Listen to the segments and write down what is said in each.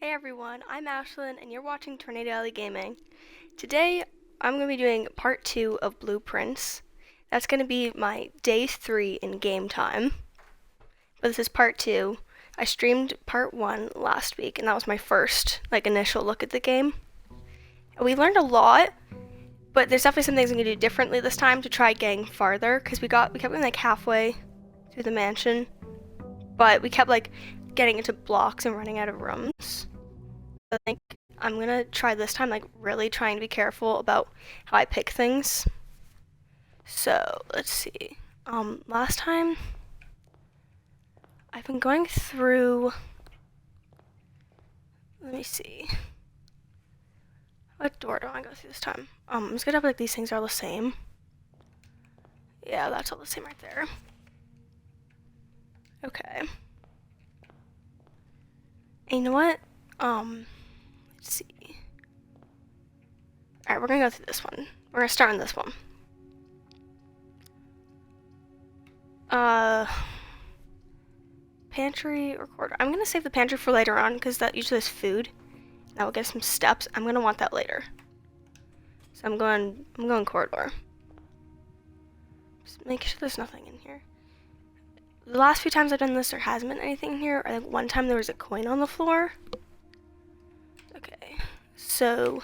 Hey everyone, I'm Ashlyn and you're watching Tornado Alley Gaming. Today I'm going to be doing part 2 of Blueprints. That's going to be my day 3 in game time. But this is part 2. I streamed part 1 last week and that was my first initial look at the game. And we learned a lot, but there's definitely some things I'm going to do differently this time to try getting farther because we kept going halfway through the mansion, but we kept getting into blocks and running out of rooms. I think I'm gonna try this time, really trying to be careful about how I pick things. So let's see. Last time I've been going through. Let me see. What door do I go through this time? I'm just gonna have these things are all the same. Yeah, that's all the same right there. Okay. And you know what? Let's see. Alright, we're gonna go through this one. We're gonna start on this one. Pantry or corridor. I'm gonna save the pantry for later on because that usually has food. That will get some steps. I'm gonna want that later. So I'm going corridor. Just make sure there's nothing in here. The last few times I've done this, there hasn't been anything here. Or one time there was a coin on the floor. Okay, so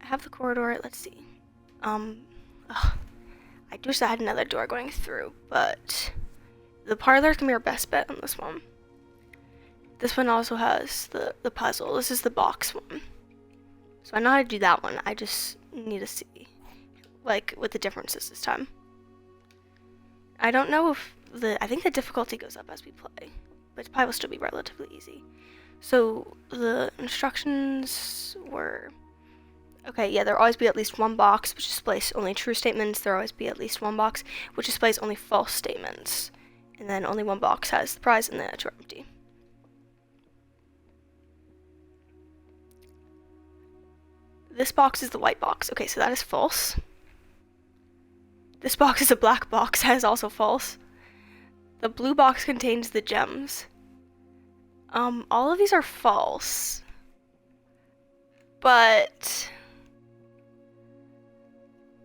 I have the corridor. Let's see. I do wish I had another door going through, but the parlor can be our best bet on this one. This one also has the puzzle. This is the box one. So I know how to do that one. I just need to see, what the difference is this time. I don't know if I think the difficulty goes up as we play, but it probably will still be relatively easy. So the instructions were, okay, yeah, there'll always be at least one box which displays only true statements. There'll always be at least one box which displays only false statements. And then only one box has the prize and the two are empty. This box is the white box. Okay, so that is false. This box is a black box. That is also false. The blue box contains the gems. All of these are false. But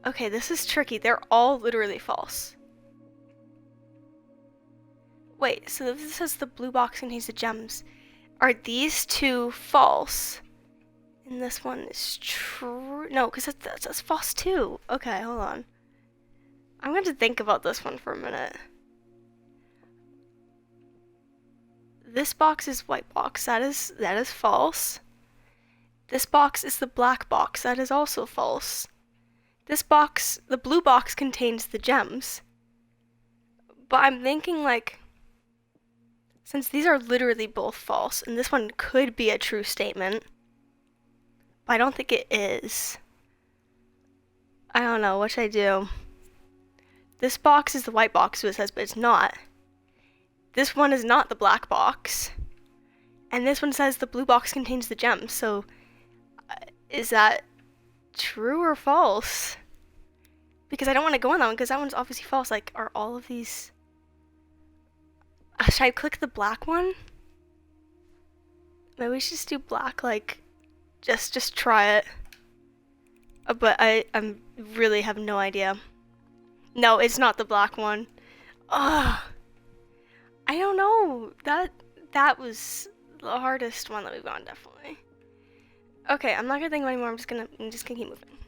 okay, this is tricky. They're all literally false. Wait, so this says the blue box contains the gems. Are these two false? And this one is true. No, because that's false too. Okay, hold on. I'm going to think about this one for a minute. This box is white box. That is false. This box is the black box. That is also false. This box, the blue box, contains the gems. But I'm thinking since these are literally both false, and this one could be a true statement, but I don't think it is. I don't know, what should I do? This box is the white box, so it says, but it's not. This one is not the black box. And this one says the blue box contains the gems, so is that true or false? Because I don't want to go on that one, because that one's obviously false. Are all of these... should I click the black one? Maybe we should just do black, just try it. But I really have no idea. No, it's not the black one. Ugh. I don't know. That was the hardest one that we've gone, definitely. Okay, I'm not gonna think about it anymore. I'm just gonna keep moving.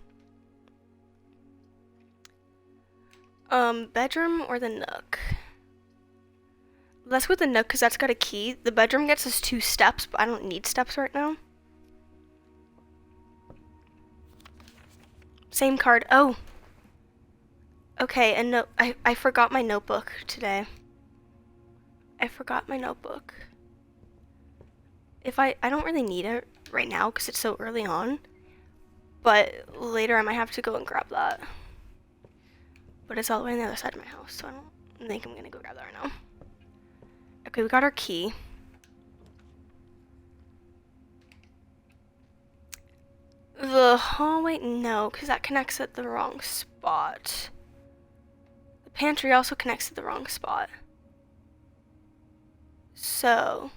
Bedroom or the nook? Let's go with the nook because that's got a key. The bedroom gets us 2 steps, but I don't need steps right now. Same card. Oh. Okay, and no, I forgot my notebook today. I forgot my notebook. I don't really need it right now because it's so early on. But later I might have to go and grab that. But it's all the way on the other side of my house, so I don't think I'm gonna go grab that right now. Okay, we got our key. The hallway, no, because that connects at the wrong spot. The pantry also connects at the wrong spot. So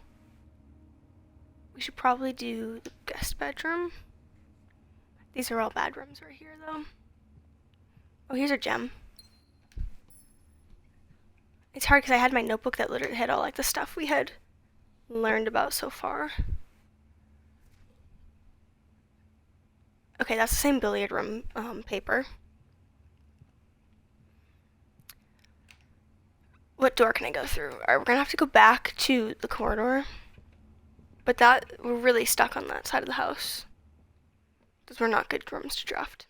We should probably do the guest bedroom. These are all bad rooms right here, though. Oh, here's our gem. It's hard because I had my notebook that literally had all like the stuff we had learned about so far. Okay, that's the same billiard room paper. What door can I go through? Alright, we're gonna have to go back to the corridor. But we're really stuck on that side of the house. Those were not good rooms to draft.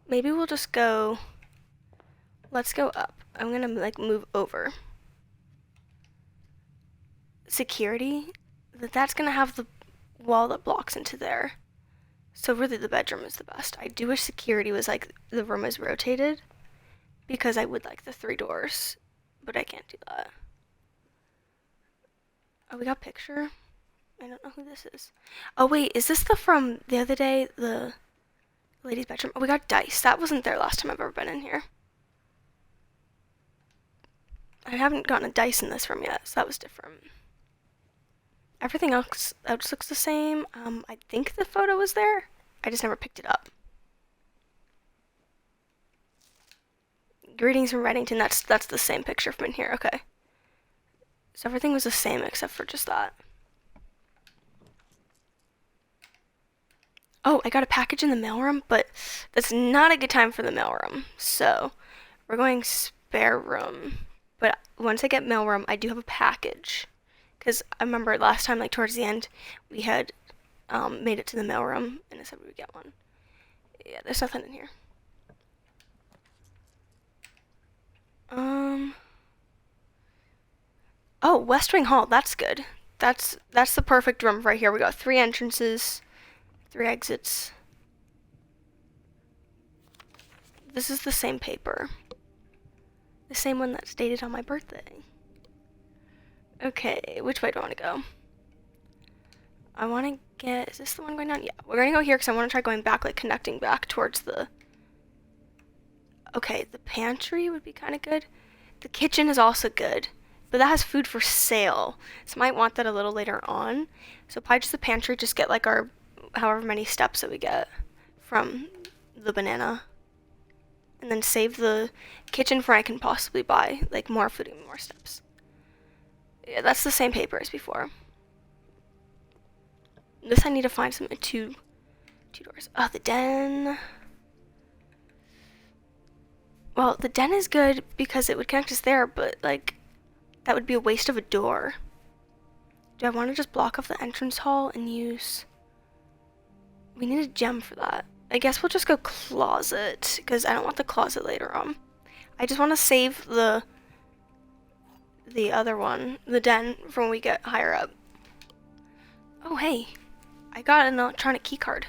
Maybe we'll just go, let's go up. I'm gonna like move over. Security, that's gonna have the wall that blocks into there. So really the bedroom is the best. I do wish security was like the room is rotated because I would like the 3 doors, but I can't do that. Oh, we got picture? I don't know who this is. Oh wait, is this the from the other day, the ladies' bedroom? Oh, we got dice. That wasn't there last time I've ever been in here. I haven't gotten a dice in this room yet, so that was different. Everything else looks the same. I think the photo was there. I just never picked it up. Greetings from Reddington. That's the same picture from in here. Okay. So everything was the same except for just that. Oh, I got a package in the mailroom, but that's not a good time for the mailroom. So we're going spare room. But once I get mailroom, I do have a package. Because I remember last time, like towards the end, we had made it to the mailroom, and I said we would get one. Yeah, there's nothing in here. Oh, West Wing Hall. That's good. That's the perfect room right here. We got 3 entrances, 3 exits. This is the same paper. The same one that's dated on my birthday. Okay, which way do I want to go? I want to get, is this the one going down? Yeah, we're going to go here because I want to try going back, like connecting back towards the, okay, the pantry would be kind of good. The kitchen is also good, but that has food for sale, so I might want that a little later on. So probably just the pantry, just get like our, however many steps that we get from the banana. And then save the kitchen for I can possibly buy like more food and more steps. Yeah, that's the same paper as before. This I need to find some 2 doors. Oh, the den. Well, the den is good because it would connect us there, but like that would be a waste of a door. Do I want to just block off the entrance hall and use? We need a gem for that. I guess we'll just go closet because I don't want the closet later on. I just want to save the other one, the den, for when we get higher up. Oh, hey. I got an electronic key card.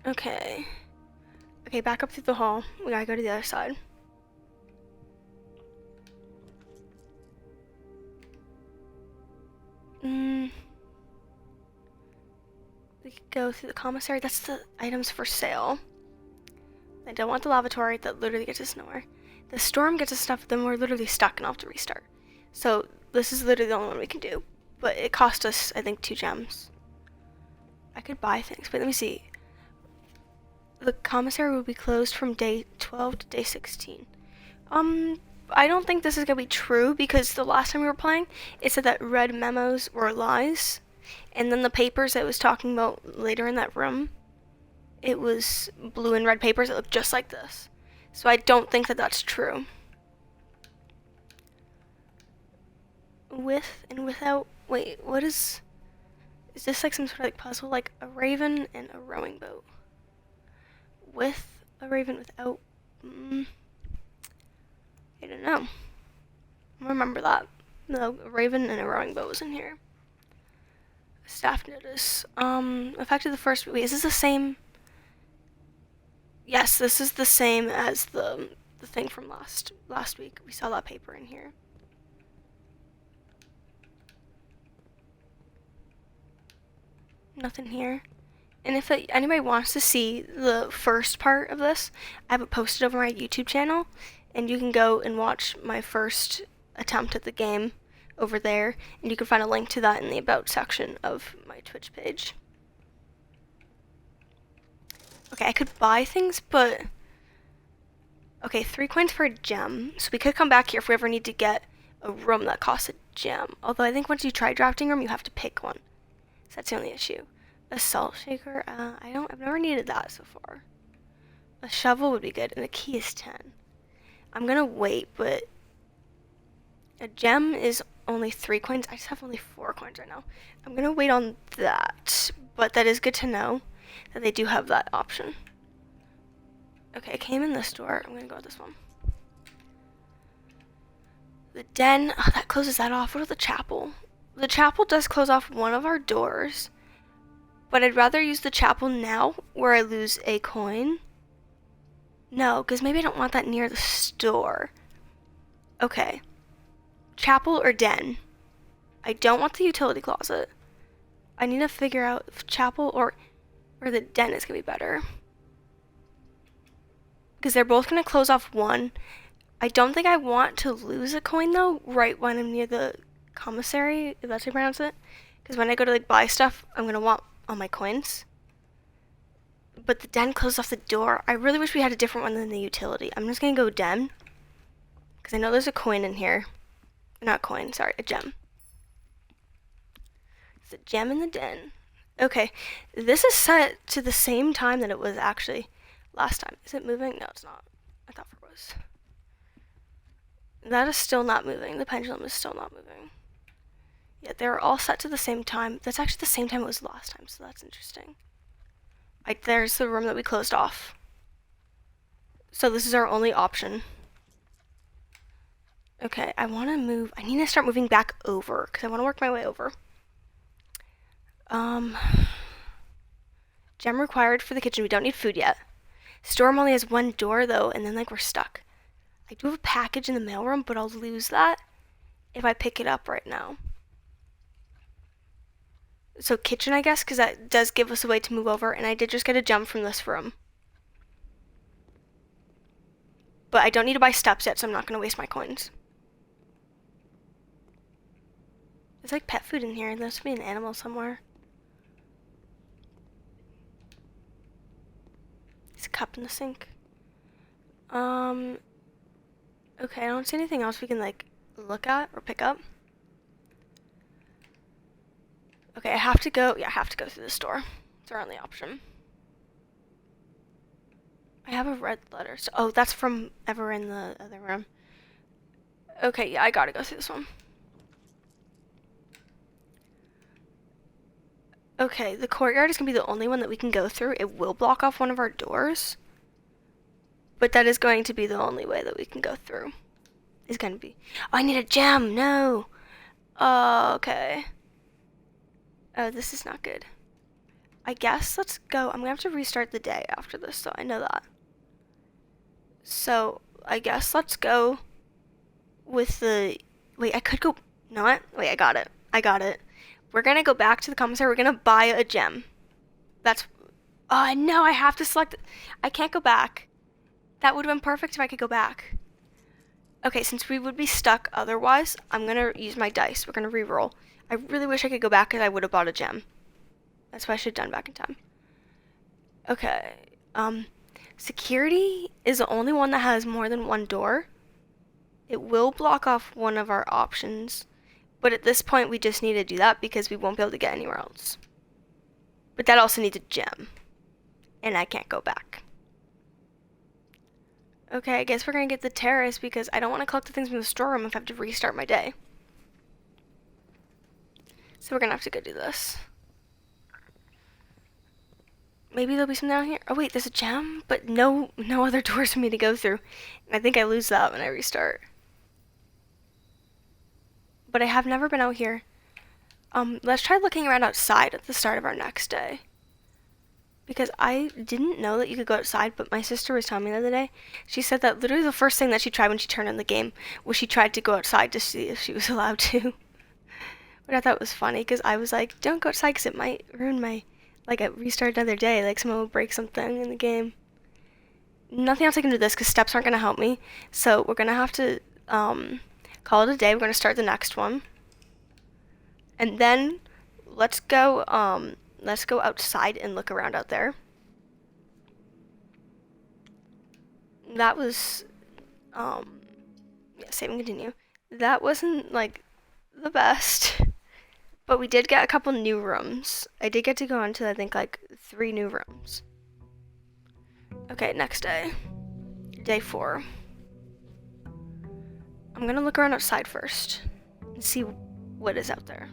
Okay. Okay, back up through the hall. We gotta go to the other side. We could go through the commissary. That's the items for sale. I don't want the lavatory. That literally gets us nowhere. The storm gets us stuff, then we're literally stuck and I'll have to restart. So this is literally the only one we can do. But it cost us, I think, 2 gems. I could buy things, but let me see. The commissary will be closed from day 12 to day 16. I don't think this is gonna be true because the last time we were playing, it said that red memos were lies. And then the papers that it was talking about later in that room, it was blue and red papers that looked just like this. So I don't think that that's true. With and without, wait, what is this like some sort of like puzzle? Like a raven and a rowing boat. With a raven, without, I don't know. I remember that. No, a raven and a rowing boat was in here. Staff notice. Affected the first, wait, is this the same? Yes, this is the same as the thing from last week. We saw that paper in here. Nothing here. And if anybody wants to see the first part of this, I have it posted over my YouTube channel, and you can go and watch my first attempt at the game over there, and you can find a link to that in the About section of my Twitch page. Okay, I could buy things, but... Okay, 3 coins for a gem. So we could come back here if we ever need to get a room that costs a gem. Although I think once you try drafting room, you have to pick one. So that's the only issue. A salt shaker, I've never needed that so far. A shovel would be good, and the key is 10. I'm gonna wait, but a gem is only 3 coins. I just have only 4 coins right now. I'm gonna wait on that, but that is good to know that they do have that option. Okay, I came in this door. I'm gonna go with this one. The den, oh, that closes that off. What about the chapel? The chapel does close off one of our doors, but I'd rather use the chapel now where I lose a coin. No, because maybe I don't want that near the store. Okay. Chapel or den? I don't want the utility closet. I need to figure out if chapel or the den is going to be better. Because they're both going to close off one. I don't think I want to lose a coin, though, right when I'm near the commissary, if that's how you pronounce it. Because when I go to, like, buy stuff, I'm going to want all my coins. But the den closed off the door. I really wish we had a different one than the utility. I'm just going to go den. Because I know there's a coin in here. Not coin, sorry, a gem. There's a gem in the den. Okay, this is set to the same time that it was actually last time. Is it moving? No, it's not. I thought it was. That is still not moving. The pendulum is still not moving. Yeah, they're all set to the same time. That's actually the same time it was last time, so that's interesting. There's the room that we closed off. So this is our only option. Okay, I want to move. I need to start moving back over, because I want to work my way over. Gem required for the kitchen. We don't need food yet. Storeroom only has one door, though, and then, like, we're stuck. I do have a package in the mailroom, but I'll lose that if I pick it up right now. So kitchen, I guess, because that does give us a way to move over, and I did just get a gem from this room. But I don't need to buy steps yet, so I'm not going to waste my coins. There's, like, pet food in here. There must be an animal somewhere. There's a cup in the sink. Okay, I don't see anything else we can, like, look at or pick up. Okay, I have to go through the store. It's our only option. I have a red letter. So, oh, that's from ever in the other room. Okay, yeah, I gotta go through this one. Okay, the courtyard is gonna be the only one that we can go through. It will block off one of our doors. But that is going to be the only way that we can go through. It's gonna be... Oh, I need a gem! No! Oh, okay. Oh, this is not good. I guess let's go. I'm gonna have to restart the day after this, so I know that. So, I guess let's go with the... Wait, I could go... Not? Wait, I got it. I got it. We're gonna go back to the commissary. We're gonna buy a gem. That's... Oh, no, I have to select... I can't go back. That would have been perfect if I could go back. Okay, since we would be stuck otherwise, I'm gonna use my dice. We're gonna re-roll. I really wish I could go back because I would have bought a gem. That's what I should have done back in time. Okay, security is the only one that has more than one door. It will block off one of our options, but at this point we just need to do that because we won't be able to get anywhere else. But that also needs a gem, and I can't go back. Okay, I guess we're gonna get the terrace because I don't want to collect the things from the storeroom if I have to restart my day. So we're gonna have to go do this. Maybe there'll be some down here. Oh wait, there's a gem, but no other doors for me to go through. And I think I lose that when I restart. But I have never been out here. Let's try looking around outside at the start of our next day. Because I didn't know that you could go outside, but my sister was telling me the other day. She said that literally the first thing that she tried when she turned on the game was she tried to go outside to see if she was allowed to. But I thought it was funny because I was like, don't go outside because it might ruin my like restart another day, like someone will break something in the game. Nothing else I can do this because steps aren't gonna help me. So we're gonna have to call it a day. We're gonna start the next one, and then let's go outside and look around out there. That was yeah, save and continue. That wasn't like the best, but we did get a couple new rooms. I did get to go into I think like 3 new rooms. Okay, next day. Day 4. I'm gonna look around outside first and see what is out there.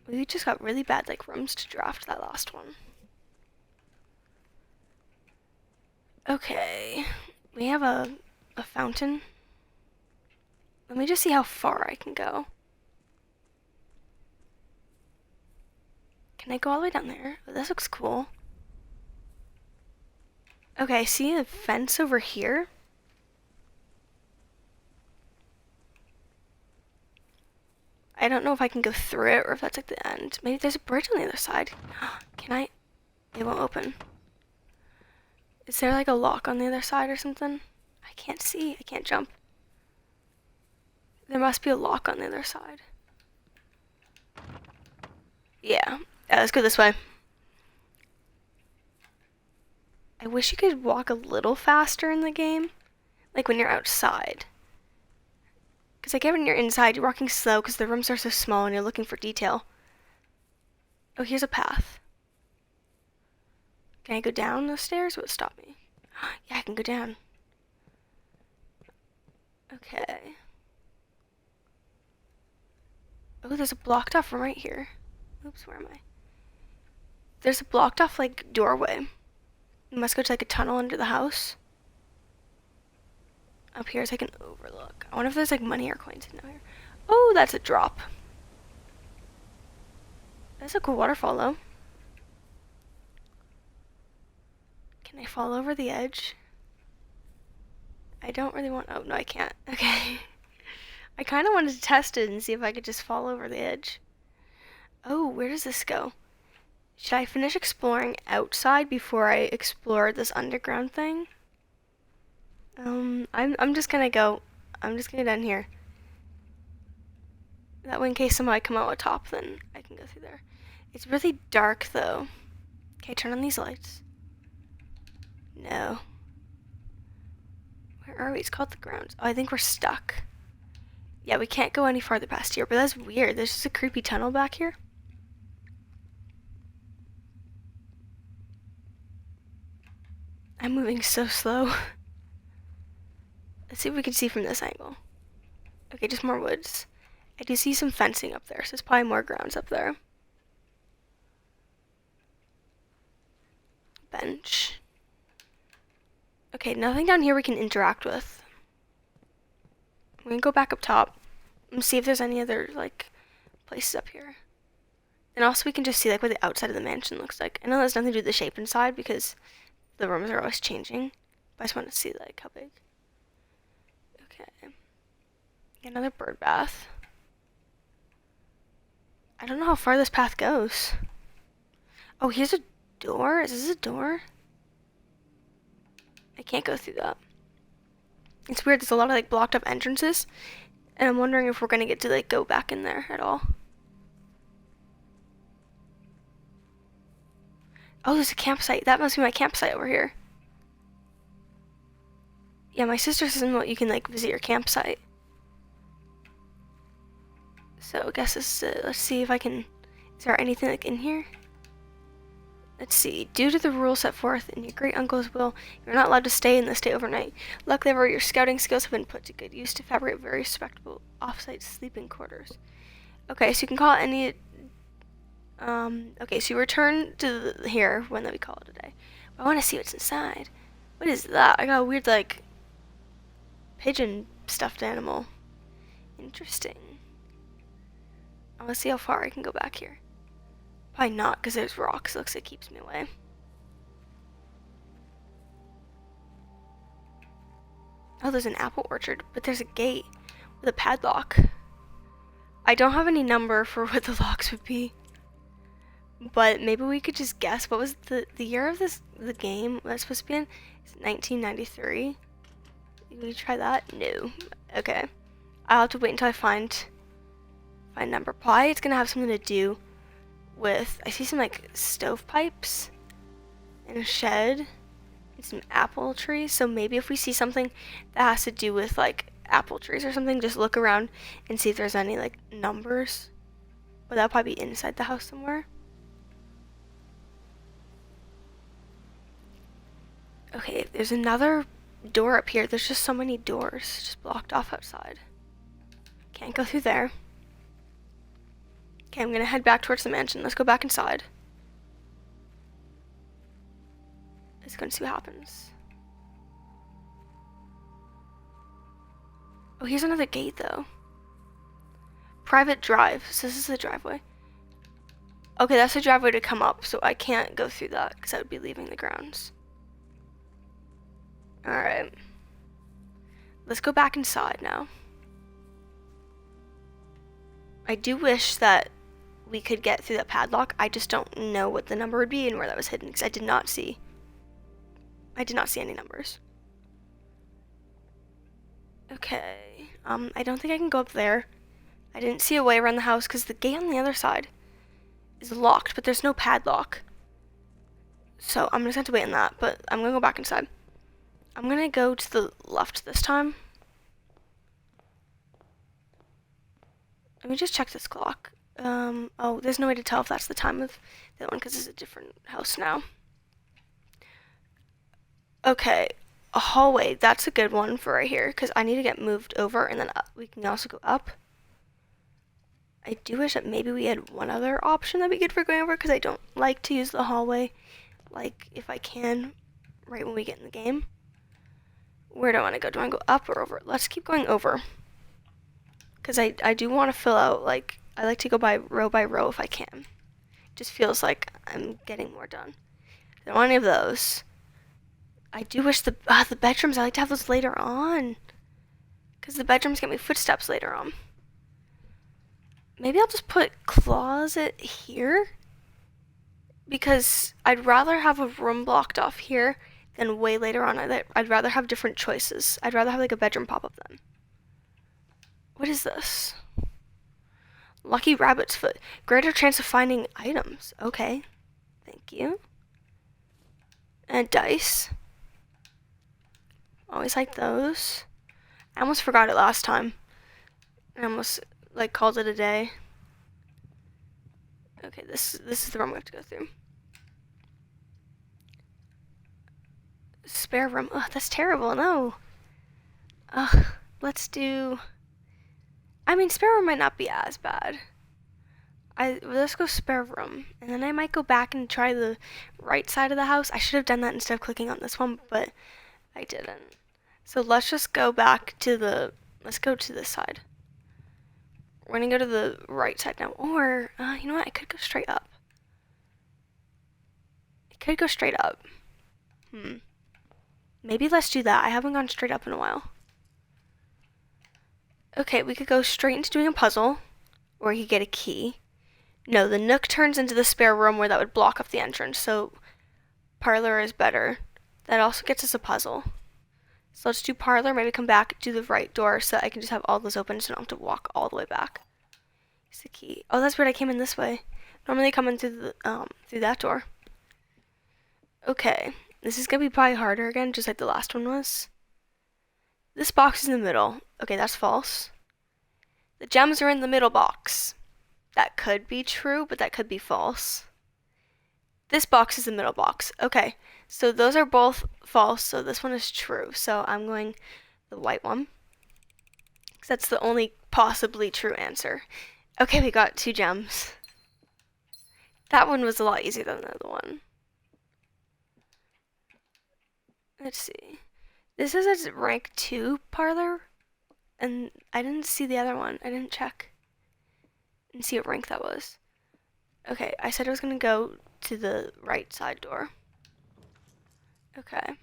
We just got really bad like rooms to draft that last one. Okay, we have a fountain. Let me just see how far I can go. Can I go all the way down there? Oh, this looks cool. Okay, see a fence over here? I don't know if I can go through it or if that's like the end. Maybe there's a bridge on the other side. Can I? It won't open. Is there like a lock on the other side or something? I can't see. I can't jump. There must be a lock on the other side. Yeah. Let's go this way. I wish you could walk a little faster in the game. Like when you're outside. Because like when you're inside, you're walking slow because the rooms are so small and you're looking for detail. Oh, here's a path. Can I go down the stairs? Will it stop me? Yeah, I can go down. Okay. Oh, there's a blocked off room right here. Oops, where am I? There's a blocked off like doorway. We must go to like a tunnel under the house. Up here is like an overlook. I wonder if there's like money or coins in here. Oh, that's a drop. That's a cool waterfall though. Can I fall over the edge? I don't really want. Oh no, I can't. Okay. I kind of wanted to test it and see if I could just fall over the edge. Oh, where does this go? Should I finish exploring outside before I explore this underground thing? I'm just gonna go. I'm just gonna go down here. That way, in case somebody come out top, then I can go through there. It's really dark though. Okay, turn on these lights. No. Where are we? It's called the grounds. Oh, I think we're stuck. Yeah, we can't go any farther past here, but that's weird. There's just a creepy tunnel back here. I'm moving so slow. Let's see if we can see from this angle. Okay, just more woods. I do see some fencing up there, so there's probably more grounds up there. Bench. Okay, nothing down here we can interact with. We're gonna go back up top and see if there's any other, like, places up here. And also we can just see, like, what the outside of the mansion looks like. I know there's nothing to do with the shape inside because the rooms are always changing. But I just want to see, like, how big. Okay. Another bird bath. I don't know how far this path goes. Oh, here's a door? Is this a door? I can't go through that. It's weird, there's a lot of like blocked up entrances, and I'm wondering if we're gonna get to like go back in there at all. Oh, there's a campsite. That must be my campsite over here. Yeah, my sister says you can like visit your campsite. So I guess this, let's see if I can, is there anything like in here? Let's see. Due to the rules set forth in your great uncle's will, you're not allowed to stay in this state overnight. Luckily, however, your scouting skills have been put to good use to fabricate very respectable off-site sleeping quarters. Okay, so you can call it any. Okay, so you return to here when we call it a day. But I want to see what's inside. What is that? I got a weird like pigeon stuffed animal. Interesting. I want to see how far I can go back here. Probably not, because there's rocks. Looks like it keeps me away. Oh, there's an apple orchard, but there's a gate with a padlock. I don't have any number for what the locks would be. But maybe we could just guess. What was the year of the game that's supposed to be in? It's 1993. Can we try that? No. Okay. I'll have to wait until I find number. Probably it's gonna have something to do with, I see some like stovepipes and a shed and some apple trees. So maybe if we see something that has to do with like apple trees or something, just look around and see if there's any like numbers. But that'll probably be inside the house somewhere. Okay, there's another door up here. There's just so many doors just blocked off outside. Can't go through there. Okay, I'm gonna head back towards the mansion. Let's go back inside. Let's go and see what happens. Oh, here's another gate though. Private drive. So this is the driveway. Okay, that's the driveway to come up, so I can't go through that because I would be leaving the grounds. Alright. Let's go back inside now. I do wish that we could get through that padlock. I just don't know what the number would be and where that was hidden because I did not see any numbers. Okay. I don't think I can go up there. I didn't see a way around the house because the gate on the other side is locked, but there's no padlock. So I'm just going to have to wait on that, but I'm going to go back inside. I'm going to go to the left this time. Let me just check this clock. Oh, there's no way to tell if that's the time of the one because it's a different house now. Okay, a hallway. That's a good one for right here because I need to get moved over and then we can also go up. I do wish that maybe we had one other option that we could for going over because I don't like to use the hallway, like, if I can, right when we get in the game. Where do I want to go? Do I want to go up or over? Let's keep going over. Because I do want to fill out, like, I like to go by row if I can. It just feels like I'm getting more done. I don't want any of those. I do wish the bedrooms, I like to have those later on. Because the bedrooms get me footsteps later on. Maybe I'll just put closet here. Because I'd rather have a room blocked off here than way later on. I'd rather have different choices. I'd rather have like a bedroom pop-up then. What is this? Lucky rabbit's foot. Greater chance of finding items. Okay. Thank you. And dice. Always like those. I almost forgot it last time. I almost like called it a day. Okay, this is the room we have to go through. Spare room. Ugh, that's terrible. No. Ugh, let's do... I mean, spare room might not be as bad. Let's go spare room. And then I might go back and try the right side of the house. I should have done that instead of clicking on this one, but I didn't. So let's just go back to the... Let's go to this side. We're going to go to the right side now. Or, you know what? I could go straight up. I could go straight up. Maybe let's do that. I haven't gone straight up in a while. Okay, we could go straight into doing a puzzle. Or we could get a key. No, the nook turns into the spare room where that would block off the entrance. So, parlor is better. That also gets us a puzzle. So let's do parlor, maybe come back, do the right door so that I can just have all those open so I don't have to walk all the way back. Here's the key. Oh, that's weird, I came in this way. Normally I come in through the through that door. Okay. This is gonna be probably harder again, just like the last one was. This box is in the middle. Okay, that's false. The gems are in the middle box. That could be true, but that could be false. This box is the middle box. Okay, so those are both false, so this one is true. So I'm going the white one. Because that's the only possibly true answer. Okay, we got 2 gems. That one was a lot easier than the other one. Let's see. This is a rank 2 parlor. And I didn't see the other one. I didn't check and see what rank that was. Okay, I said I was going to go to the right side door. Okay.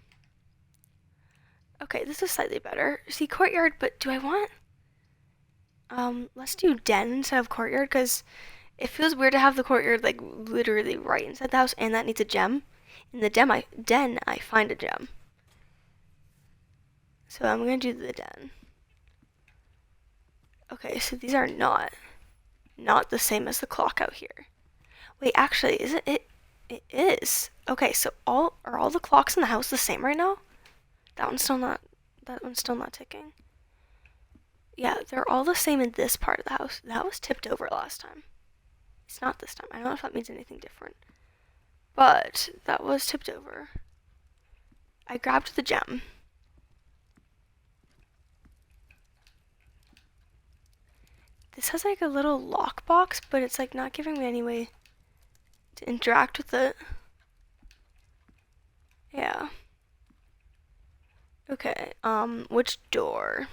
Okay, this is slightly better. See, courtyard, but do I want... Let's do den instead of courtyard because it feels weird to have the courtyard like literally right inside the house, and that needs a gem. In the den, I find a gem. So I'm gonna do the den. Okay, so these are not the same as the clock out here. Wait, actually, is it? It is. Okay, so are all the clocks in the house the same right now? That one's still not. That one's still not ticking. Yeah, they're all the same in this part of the house. That was tipped over last time. It's not this time. I don't know if that means anything different. But that was tipped over. I grabbed the gem. This has like a little lockbox, but it's like not giving me any way to interact with it. Yeah. Okay, which door?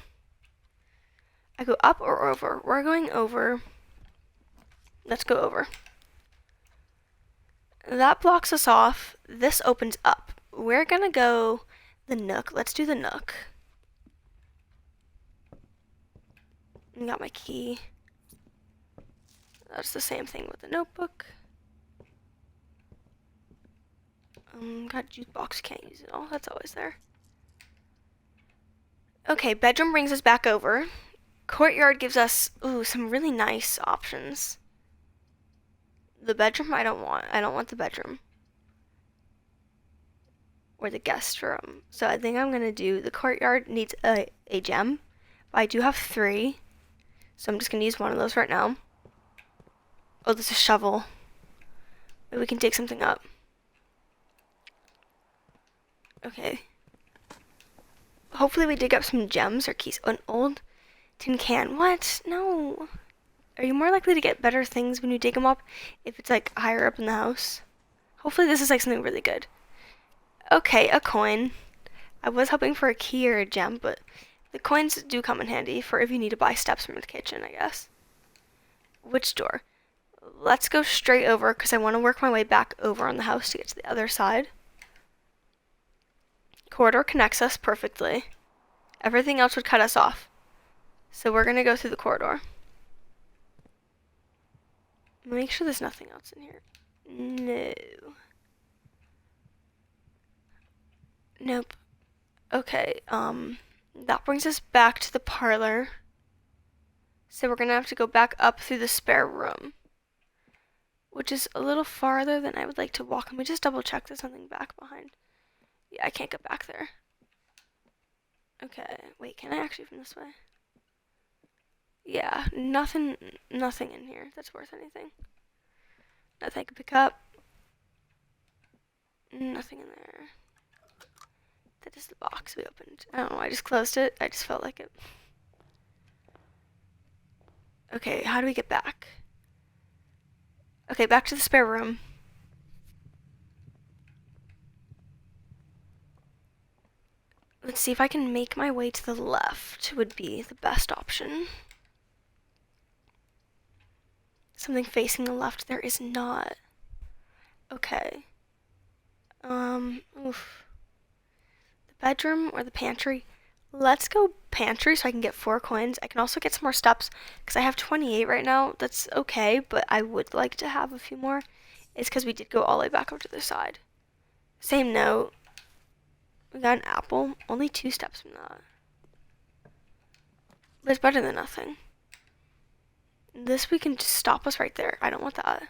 I go up or over? We're going over. Let's go over. That blocks us off. This opens up. We're gonna go the nook. Let's do the nook. Got my key. That's the same thing with the notebook. Got jukebox, can't use it all. That's always there. Okay, bedroom brings us back over. Courtyard gives us, some really nice options. The bedroom I don't want. I don't want the bedroom. Or the guest room. So I think I'm gonna do, the courtyard needs a gem. But I do have 3. So I'm just gonna use one of those right now. Oh, there's a shovel. Maybe we can dig something up. Okay. Hopefully we dig up some gems or keys. Oh, an old tin can. What? No. Are you more likely to get better things when you dig them up if it's like higher up in the house? Hopefully this is like something really good. Okay, a coin. I was hoping for a key or a gem, but the coins do come in handy for if you need to buy steps from the kitchen, I guess. Which door? Let's go straight over because I want to work my way back over on the house to get to the other side. Corridor connects us perfectly. Everything else would cut us off. So we're going to go through the corridor. Make sure there's nothing else in here. No. Nope. Okay, that brings us back to the parlor. So we're gonna have to go back up through the spare room, which is a little farther than I would like to walk. Let me just double check there's something back behind. Yeah, I can't get back there. Okay, wait, can I actually from this way? Yeah, nothing in here that's worth anything. Nothing I can pick up. Nothing in there. That is the box we opened. I don't know, I just closed it. I just felt like it. Okay, how do we get back? Okay, back to the spare room. Let's see if I can make my way to the left would be the best option. Something facing the left. There is not. Okay. Oof. The bedroom or the pantry? Let's go pantry so I can get 4 coins. I can also get some more steps because I have 28 right now. That's okay, but I would like to have a few more. It's because we did go all the way back over to the side. Same note. We got an apple. Only 2 steps from that. But it's better than nothing. This we can just stop us right there. I don't want that.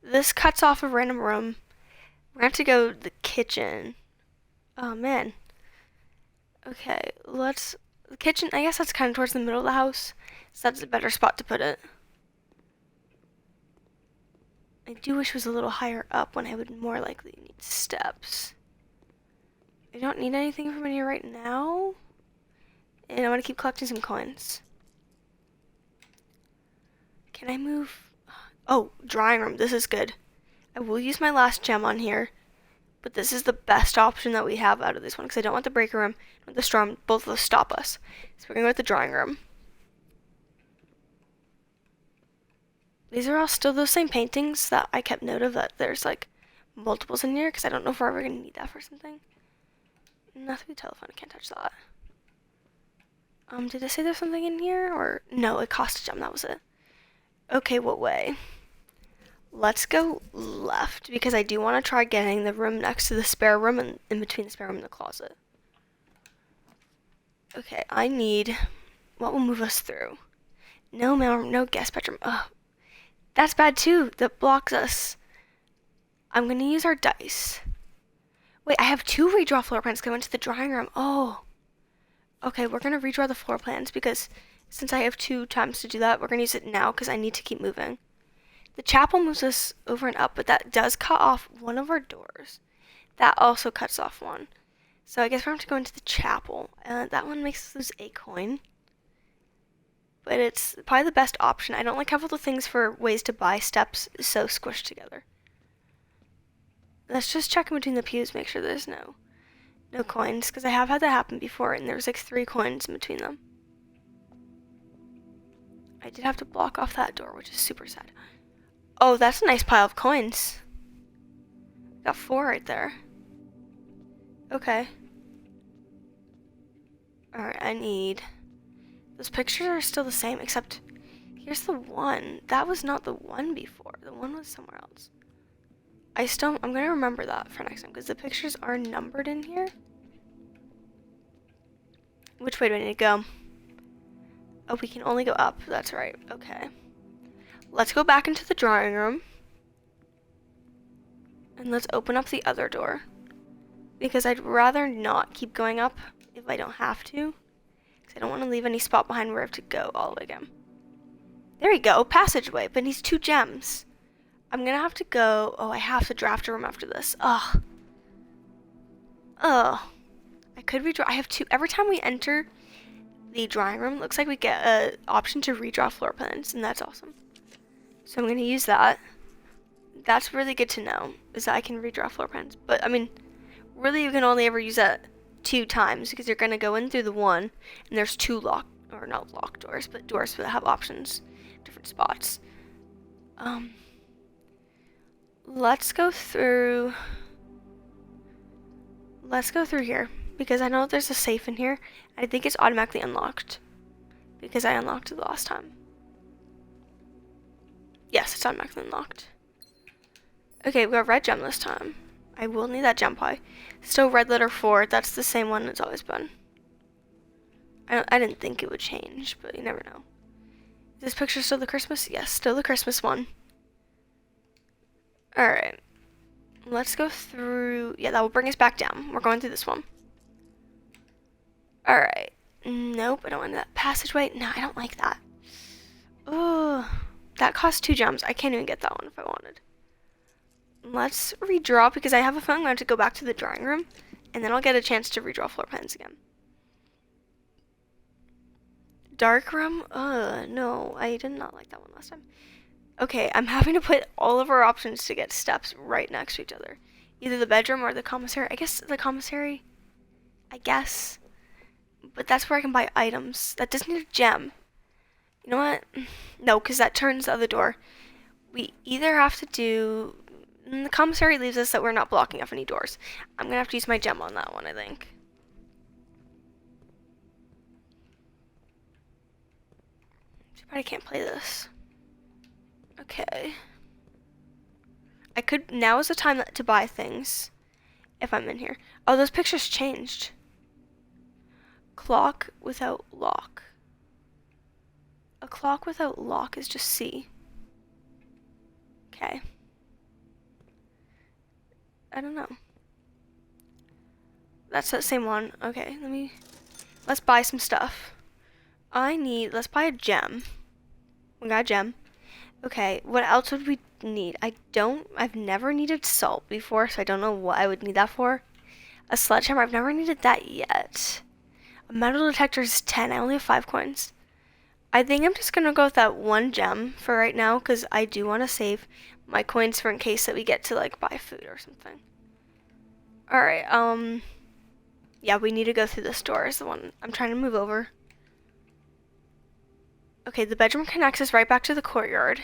This cuts off a random room. We're gonna have to go to the kitchen. Oh man. Okay, the kitchen, I guess that's kind of towards the middle of the house. So that's a better spot to put it. I do wish it was a little higher up when I would more likely need steps. I don't need anything from in here right now. And I want to keep collecting some coins. Can I move? Oh, drying room. This is good. I will use my last gem on here. But this is the best option that we have out of this one. Because I don't want the breaker room and the storm. Both of those stop us. So we're going to go with the drawing room. These are all still those same paintings that I kept note of. That there's like multiples in here. Because I don't know if we're ever going to need that for something. Nothing. Telephone. I can't touch that. Did it say there's something in here? Or no, it cost a gem, that was it. Okay, what way? Let's go left, because I do want to try getting the room next to the spare room and in between the spare room and the closet. Okay, I need... What will move us through? No, no guest bedroom. Ugh. That's bad too. That blocks us. I'm gonna use our dice. Wait, I have 2 redraw floor plans going to the drawing room. Oh. Okay, we're gonna redraw the floor plans because since I have 2 times to do that, we're gonna use it now because I need to keep moving. The chapel moves us over and up, but that does cut off one of our doors. That also cuts off one. So I guess we're going to go into the chapel. That one makes us lose a coin. But it's probably the best option. I don't like have all the things for ways to buy steps so squished together. Let's just check in between the pews, make sure there's no coins, because I have had that happen before, and there was like 3 coins in between them. I did have to block off that door, which is super sad. Oh, that's a nice pile of coins. Got 4 right there. Okay. Alright, I need... Those pictures are still the same, except here's the one. That was not the one before. The one was somewhere else. I'm gonna remember that for next time, because the pictures are numbered in here. Which way do I need to go? Oh, we can only go up. That's right. Okay. Let's go back into the drawing room. And let's open up the other door. Because I'd rather not keep going up if I don't have to. Because I don't want to leave any spot behind where I have to go all the way again. There we go. Passageway. But it needs 2 gems. I'm going to have to go... Oh, I have to draft a room after this. Ugh. Ugh. I could redraw... I have 2... Every time we enter the drawing room, it looks like we get an option to redraw floor plans. And that's awesome. So I'm going to use that. That's really good to know, is that I can redraw floor plans. But, I mean, really you can only ever use that 2 times, because you're going to go in through the one, and there's 2 not locked doors, but doors that have options, different spots. Let's go through here, because I know there's a safe in here. I think it's automatically unlocked, because I unlocked it the last time. Yes, it's automatically unlocked. Okay, we got red gem this time. I will need that gem pie. Still red letter 4. That's the same one it's always been. I didn't think it would change, but you never know. Is this picture still the Christmas? Yes, still the Christmas one. Alright. Let's go through... Yeah, that will bring us back down. We're going through this one. Alright. Nope, I don't want that passageway. No, I don't like that. Ugh. That cost 2 gems. I can't even get that one if I wanted. Let's redraw, because I have a feeling I'm going to go back to the drawing room, and then I'll get a chance to redraw floor plans again. Dark room? No, I did not like that one last time. Okay, I'm having to put all of our options to get steps right next to each other. Either the bedroom or the commissary. I guess the commissary. But that's where I can buy items. That doesn't need a gem. You know what? No, because that turns the other door. We either have to do... The commissary leaves us that we're not blocking off any doors. I'm going to have to use my gem on that one, I think. Too bad I can't play this. Okay. Now is the time to buy things. If I'm in here. Oh, those pictures changed. Clock without lock. A clock without lock is just C. Okay. I don't know. That's that same one. Okay, let's buy some stuff. Let's buy a gem. We got a gem. Okay, what else would we need? I've never needed salt before, so I don't know what I would need that for. A sledgehammer, I've never needed that yet. A metal detector is 10, I only have 5 coins. I think I'm just gonna go with that 1 gem for right now, because I do want to save my coins for in case that we get to, like, buy food or something. Alright, yeah, we need to go through this door is the one I'm trying to move over. Okay, the bedroom connects us right back to the courtyard.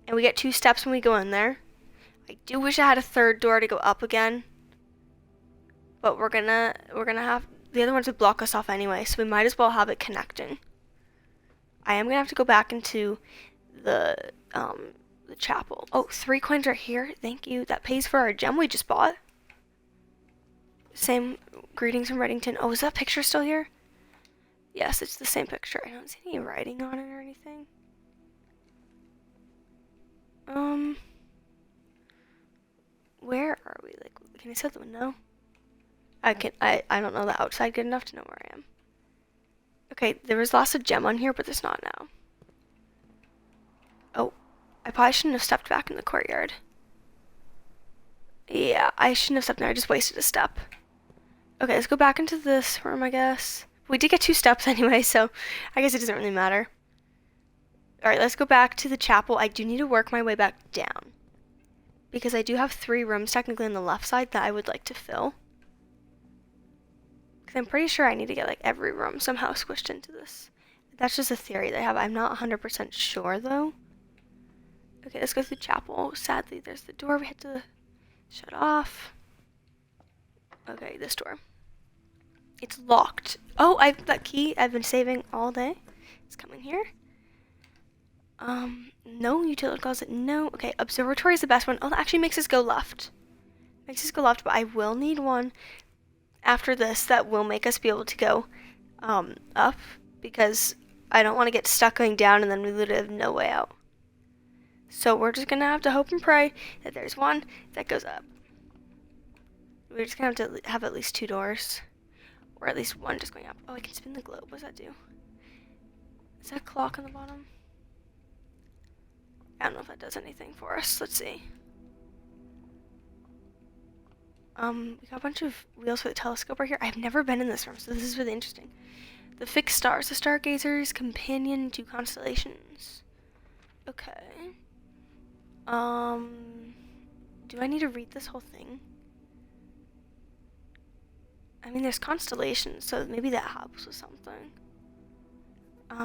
And we get 2 steps when we go in there. I do wish I had a 3rd door to go up again. But we're gonna have... the other ones would block us off anyway, so we might as well have it connecting. I am gonna have to go back into the chapel. Oh, 3 coins right here. Thank you. That pays for our gem we just bought. Same greetings from Reddington. Oh, is that picture still here? Yes, it's the same picture. I don't see any writing on it or anything. Where are we? Like, can I see out the window? I don't know the outside good enough to know where I am. Okay, there was lots of gem on here, but there's not now. Oh, I probably shouldn't have stepped back in the courtyard. Yeah, I shouldn't have stepped there. I just wasted a step. Okay, let's go back into this room, I guess. We did get 2 steps anyway, so I guess it doesn't really matter. Alright, let's go back to the chapel. I do need to work my way back down, because I do have 3 rooms technically on the left side that I would like to fill. Because I'm pretty sure I need to get like every room somehow squished into this. That's just a theory that I have. I'm not 100% sure though. Okay, let's go through the chapel. Sadly, there's the door we had to shut off. Okay, this door. It's locked. Oh, that key I've been saving all day. It's coming here. No, utility closet, no. Okay, observatory is the best one. Oh, that actually makes us go left. Makes us go left, but I will need one after this that will make us be able to go up, because I don't want to get stuck going down and then we literally have no way out. So we're just gonna have to hope and pray that there's one that goes up. We're just gonna have to have at least 2 doors, or at least one just going up. Oh, I can spin the globe. What does that do? Is that a clock on the bottom? I don't know if that does anything for us. Let's see. We got a bunch of wheels for the telescope right here. I've never been in this room, so this is really interesting. The fixed stars, the stargazers, companion to constellations. Okay. Do I need to read this whole thing? I mean, there's constellations, so maybe that helps with something.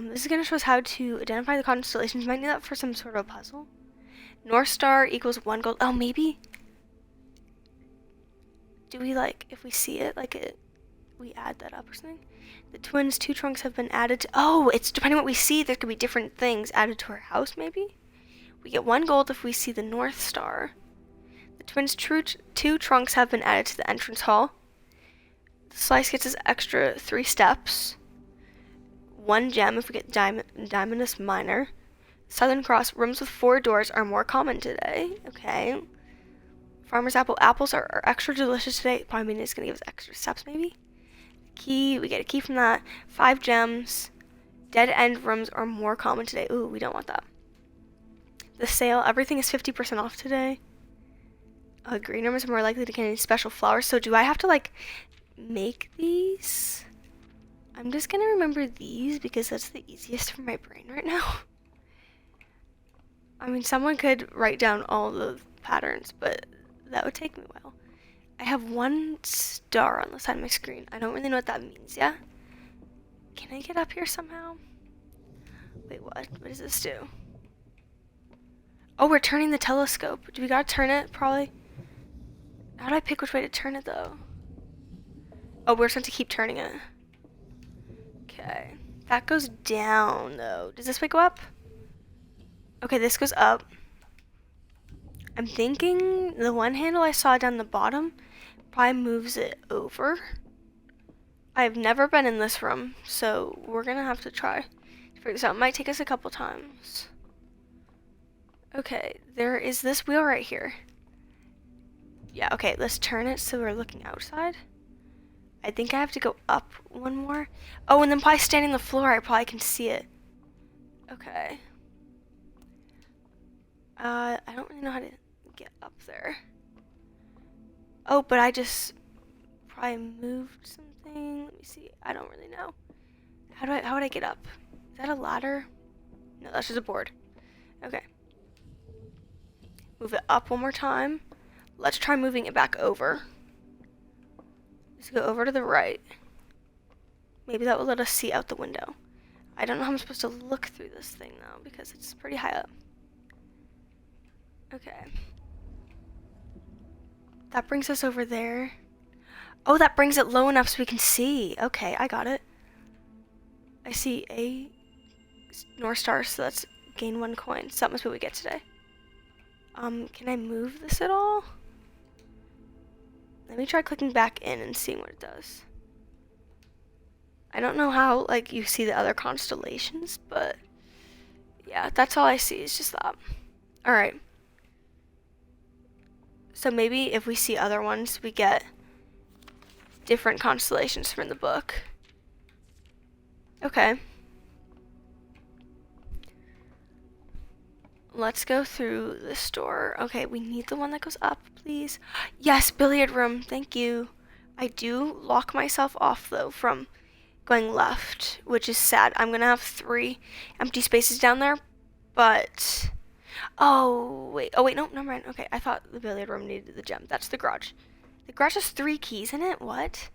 This is going to show us how to identify the constellations. You might need that for some sort of puzzle. North Star equals 1 gold. Oh, maybe? Do we, like, if we see it, like, we add that up or something? The twins' 2 trunks have been added to... Oh, it's depending on what we see. There could be different things added to our house, maybe? We get 1 gold if we see the North Star. The twins' 2 trunks have been added to the entrance hall. The slice gets us extra 3 steps. 1 gem if we get Diamondus Minor. Southern Cross, rooms with 4 doors are more common today. Okay. Farmer's Apple, apples are extra delicious today. Probably mean it's going to give us extra steps maybe. Key, we get a key from that. 5 gems. Dead end rooms are more common today. Ooh, we don't want that. The sale, everything is 50% off today. Green rooms are more likely to contain special flowers. So do I have to like make these? I'm just gonna remember these because that's the easiest for my brain right now. I mean, someone could write down all the patterns, but that would take me a while. I have 1 star on the side of my screen. I don't really know what that means, yeah? Can I get up here somehow? Wait, what? What does this do? Oh, we're turning the telescope. Do we gotta turn it, probably? How do I pick which way to turn it, though? Oh, we're supposed to keep turning it. Okay. That goes down, though. Does this way go up? Okay, this goes up. I'm thinking the one handle I saw down the bottom probably moves it over. I've never been in this room, so we're gonna have to try to figure this out. It might take us a couple times. Okay, there is this wheel right here. Yeah, okay, let's turn it so we're looking outside. I think I have to go up 1 more. Oh, and then probably standing on the floor, I probably can see it. Okay. I don't really know how to get up there. Oh, but I just probably moved something. Let me see. I don't really know. How would I get up? Is that a ladder? No, that's just a board. Okay. Move it up 1 more time. Let's try moving it back over. Let's go over to the right. Maybe that will let us see out the window. I don't know how I'm supposed to look through this thing though, because it's pretty high up. Okay. That brings us over there. Oh, that brings it low enough so we can see. Okay, I got it. I see a North Star, so that's gain 1 coin. So that must be what we get today. Can I move this at all? Let me try clicking back in and seeing what it does. I don't know how, like, you see the other constellations, but yeah, that's all I see is just that. Alright. So maybe if we see other ones, we get different constellations from the book. Okay. Let's go through this door. Okay, we need the one that goes up, please. Yes, billiard room. Thank you. I do lock myself off, though, from going left, which is sad. I'm going to have 3 empty spaces down there, but... Oh, wait. Oh, wait, no, never mind. Okay, I thought the billiard room needed the gem. That's the garage. The garage has 3 keys in it? What?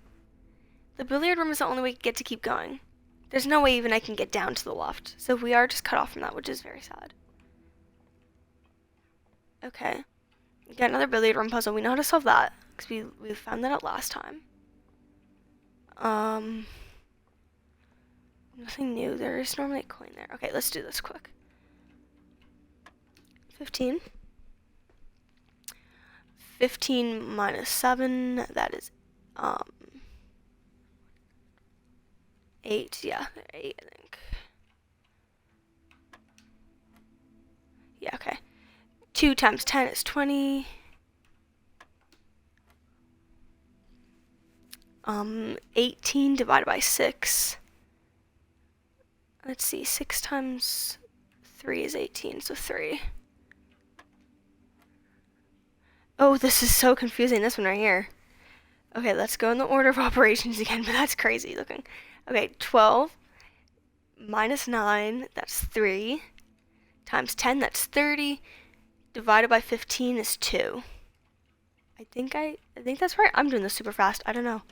The billiard room is the only way I get to keep going. There's no way even I can get down to the loft. So we are just cut off from that, which is very sad. Okay. We got another billiard room puzzle. We know how to solve that, because we found that out last time. Nothing new. There is normally a coin there. Okay, let's do this quick. 15. 15 minus 7, that is, 8, yeah, 8, I think. Yeah, okay. 2 times 10 is 20. 18 divided by 6. Let's see, 6 times 3 is 18, so 3. Oh, this is so confusing, this one right here. Okay, let's go in the order of operations again, but that's crazy looking. Okay, 12 minus 9, that's 3. Times 10, that's 30. Divided by 15 is 2. I think that's right. I'm doing this super fast. I don't know.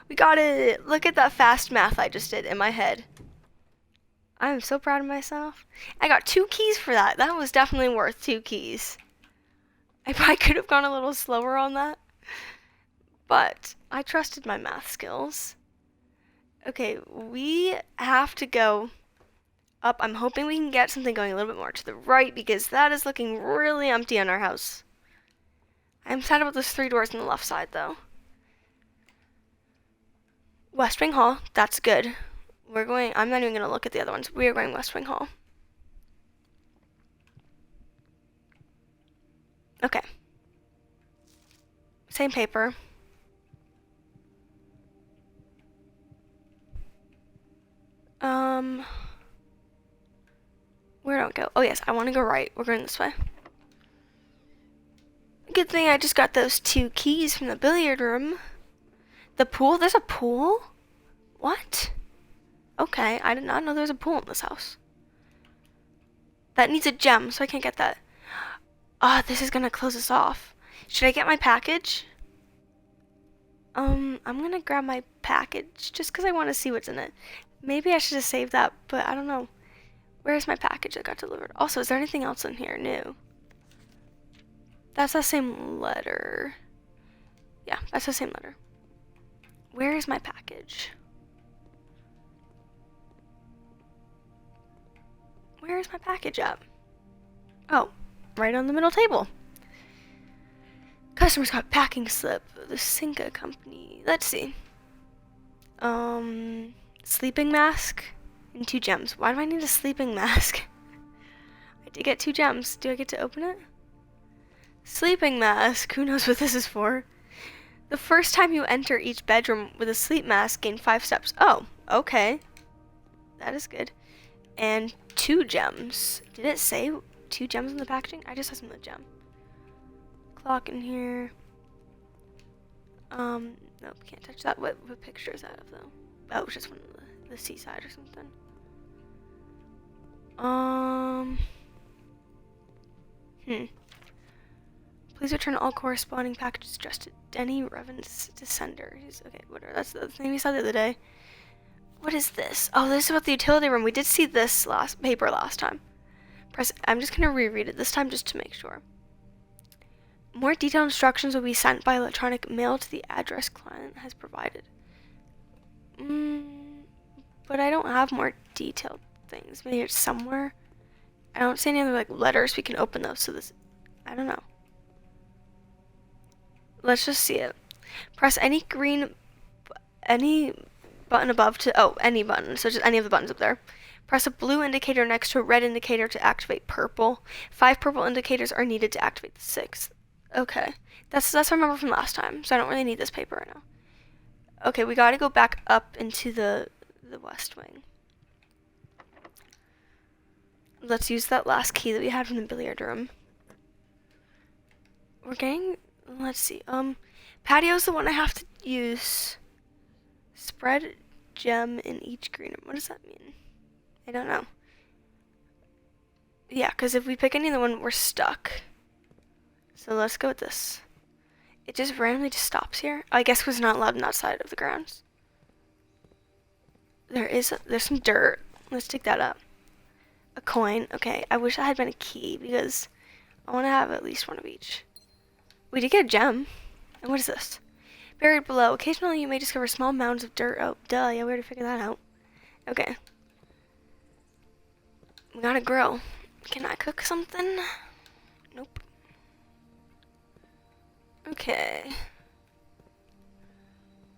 We got it! Look at that fast math I just did in my head. I'm so proud of myself. I got 2 keys for that. That was definitely worth 2 keys. I probably could have gone a little slower on that, but I trusted my math skills. Okay, we have to go up. I'm hoping we can get something going a little bit more to the right, because that is looking really empty on our house. I'm sad about those 3 doors on the left side, though. West Wing Hall, that's good. I'm not even going to look at the other ones. We are going West Wing Hall. Okay. Same paper. Where do I go? Oh yes, I want to go right. We're going this way. Good thing I just got those 2 keys from the billiard room. The pool? There's a pool? What? Okay, I did not know there was a pool in this house. That needs a gem, so I can't get that. Ah, this is gonna close us off. Should I get my package? I'm gonna grab my package just because I want to see what's in it. Maybe I should have saved that, but I don't know. Where's my package that got delivered? Also, is there anything else in here new? That's the same letter. Yeah, that's the same letter. Where is my package? Where is my package at? Oh, right on the middle table. Customers got packing slip. The Cinca company. Let's see. Sleeping mask and 2 gems. Why do I need a sleeping mask? I did get 2 gems. Do I get to open it? Sleeping mask. Who knows what this is for? The first time you enter each bedroom with a sleep mask, gain 5 steps. Oh, okay. That is good. And 2 gems. Did it say 2 gems in the packaging? I just saw some of the gem. Clock in here. Nope, can't touch that. What picture is that of though? Oh, it's just one of the seaside or something. Please return all corresponding packages addressed to Denny Revens Descender. Okay, whatever. That's the thing we saw the other day. What is this? Oh, this is about the utility room. We did see this paper last time. I'm just gonna reread it this time just to make sure. More detailed instructions will be sent by electronic mail to the address client has provided. But I don't have more detailed things. Maybe it's somewhere. I don't see any other like letters we can open those. So this, I don't know. Let's just see it. Press any button above to, any button. So just any of the buttons up there. Press a blue indicator next to a red indicator to activate purple. 5 purple indicators are needed to activate the 6th. Okay. That's what I remember from last time. So I don't really need this paper right now. Okay, we gotta go back up into the west wing. Let's use that last key that we had from the billiard room. We're getting, let's see, patio's the one I have to use. Spread gem in each green room. What does that mean? I don't know. Yeah, because if we pick any other one, we're stuck. So let's go with this. It just randomly just stops here. I guess was not allowed on that side of the grounds. There's some dirt. Let's dig that up. A coin. Okay, I wish that had been a key because I want to have at least one of each. We did get a gem. And what is this? Buried below. Occasionally you may discover small mounds of dirt. Oh, duh. Yeah, we already figured that out. Okay. We got a grill. Can I cook something? Nope. Okay.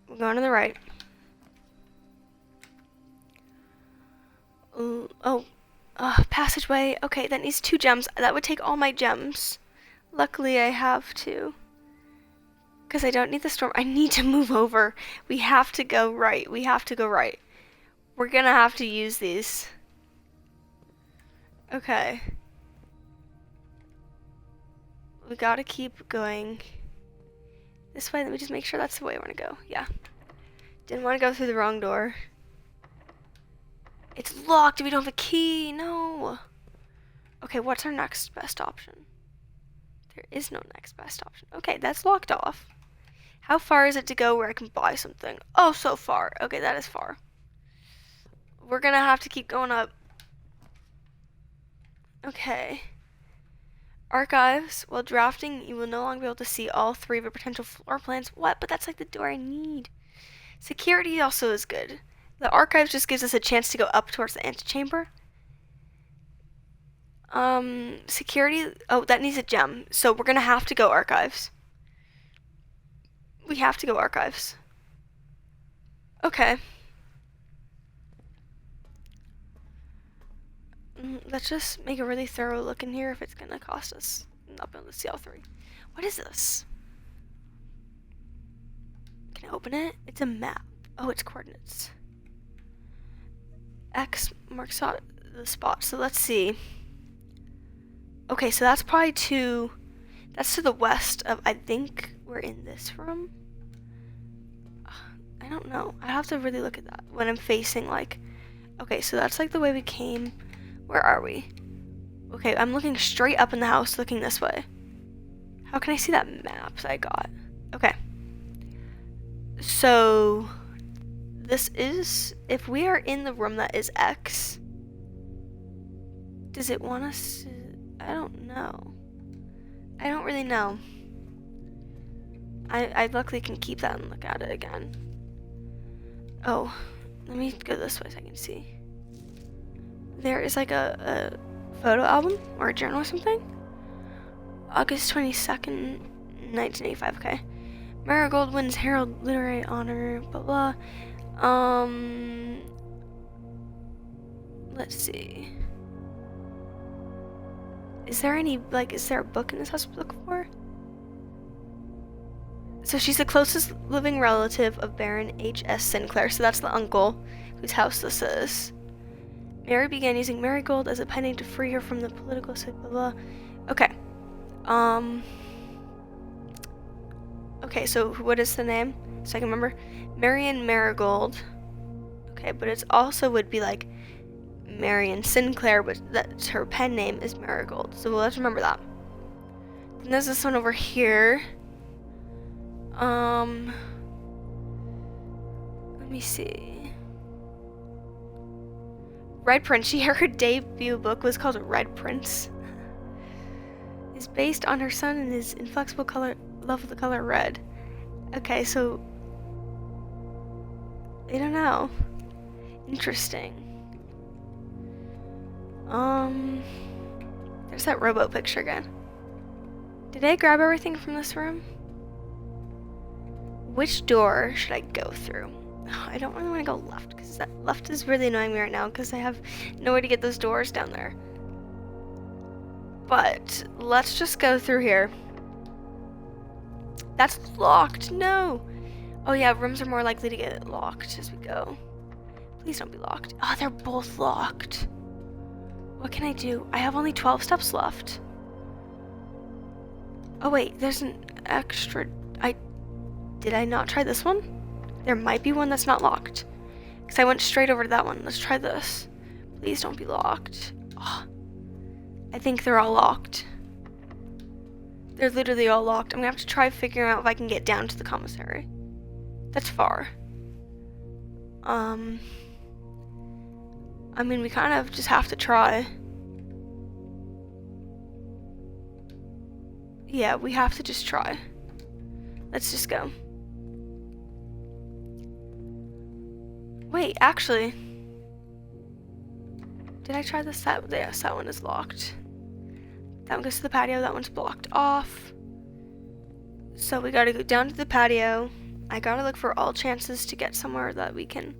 We're going to the right. Passageway. Okay, that needs 2 gems. That would take all my gems. Luckily, I have 2. Because I don't need the storm. I need to move over. We have to go right. We have to go right. We're gonna have to use these. Okay. We gotta keep going this way. Let me just make sure that's the way I want to go. Yeah. Didn't want to go through the wrong door. It's locked. We don't have a key. No. Okay, what's our next best option? There is no next best option. Okay, that's locked off. How far is it to go where I can buy something? Oh, so far. Okay, that is far. We're gonna have to keep going up. Okay. Archives. While drafting, you will no longer be able to see all 3 of your potential floor plans. What? But that's like the door I need. Security also is good. The archives just gives us a chance to go up towards the antechamber. Security. Oh, that needs a gem. So we're gonna have to go archives. We have to go archives. Okay. Let's just make a really thorough look in here if it's gonna cost us not being able to see all 3. What is this? Can I open it? It's a map. Oh, it's coordinates. X marks out the spot. So let's see. Okay, so that's probably that's to the west of, I think we're in this room. I don't know. I have to really look at that when I'm facing like, okay, so that's like the way we came. Where are we? Okay, I'm looking straight up in the house, looking this way. How can I see that map that I got? Okay. So this is, if we are in the room that is X, does it want us to, I don't know. I don't really know. I luckily can keep that and look at it again. Oh, let me go this way so I can see. There is like a photo album or a journal or something. August 22nd, 1985, okay. Marigold wins Herald Literary Honor, blah blah. Let's see. Is there a book in this house to look for? So she's the closest living relative of Baron H.S. Sinclair, so that's the uncle whose house this is. Mary began using Marigold as a pen name to free her from the political blah blah. Okay. Okay, so what is the name? So I can remember. Marion Marigold. Okay, but it's also would be like Marion Sinclair, but that's her pen name is Marigold. So let's remember that. Then there's this one over here. Let me see. Red Prince. Her debut book was called Red Prince. is based on her son and his inflexible love of the color red. Okay, so I don't know. Interesting. There's that rowboat picture again. Did I grab everything from this room? Which door should I go through? I don't really want to go left, because that left is really annoying me right now, because I have nowhere to get those doors down there. But let's just go through here. That's locked. No. Oh yeah, rooms are more likely to get locked as we go. Please don't be locked. Oh, they're both locked. What can I do? I have only 12 steps left. Oh wait, there's an extra... Did I not try this one? There might be one that's not locked. Because I went straight over to that one. Let's try this. Please don't be locked. Oh, I think they're all locked. They're literally all locked. I'm gonna have to try figuring out if I can get down to the commissary. That's far. I mean, we kind of just have to try. Yeah, we have to just try. Let's just go. Wait, actually. Did I try this? Yes, that one is locked. That one goes to the patio. That one's blocked off. So we gotta go down to the patio. I gotta look for all chances to get somewhere that we can...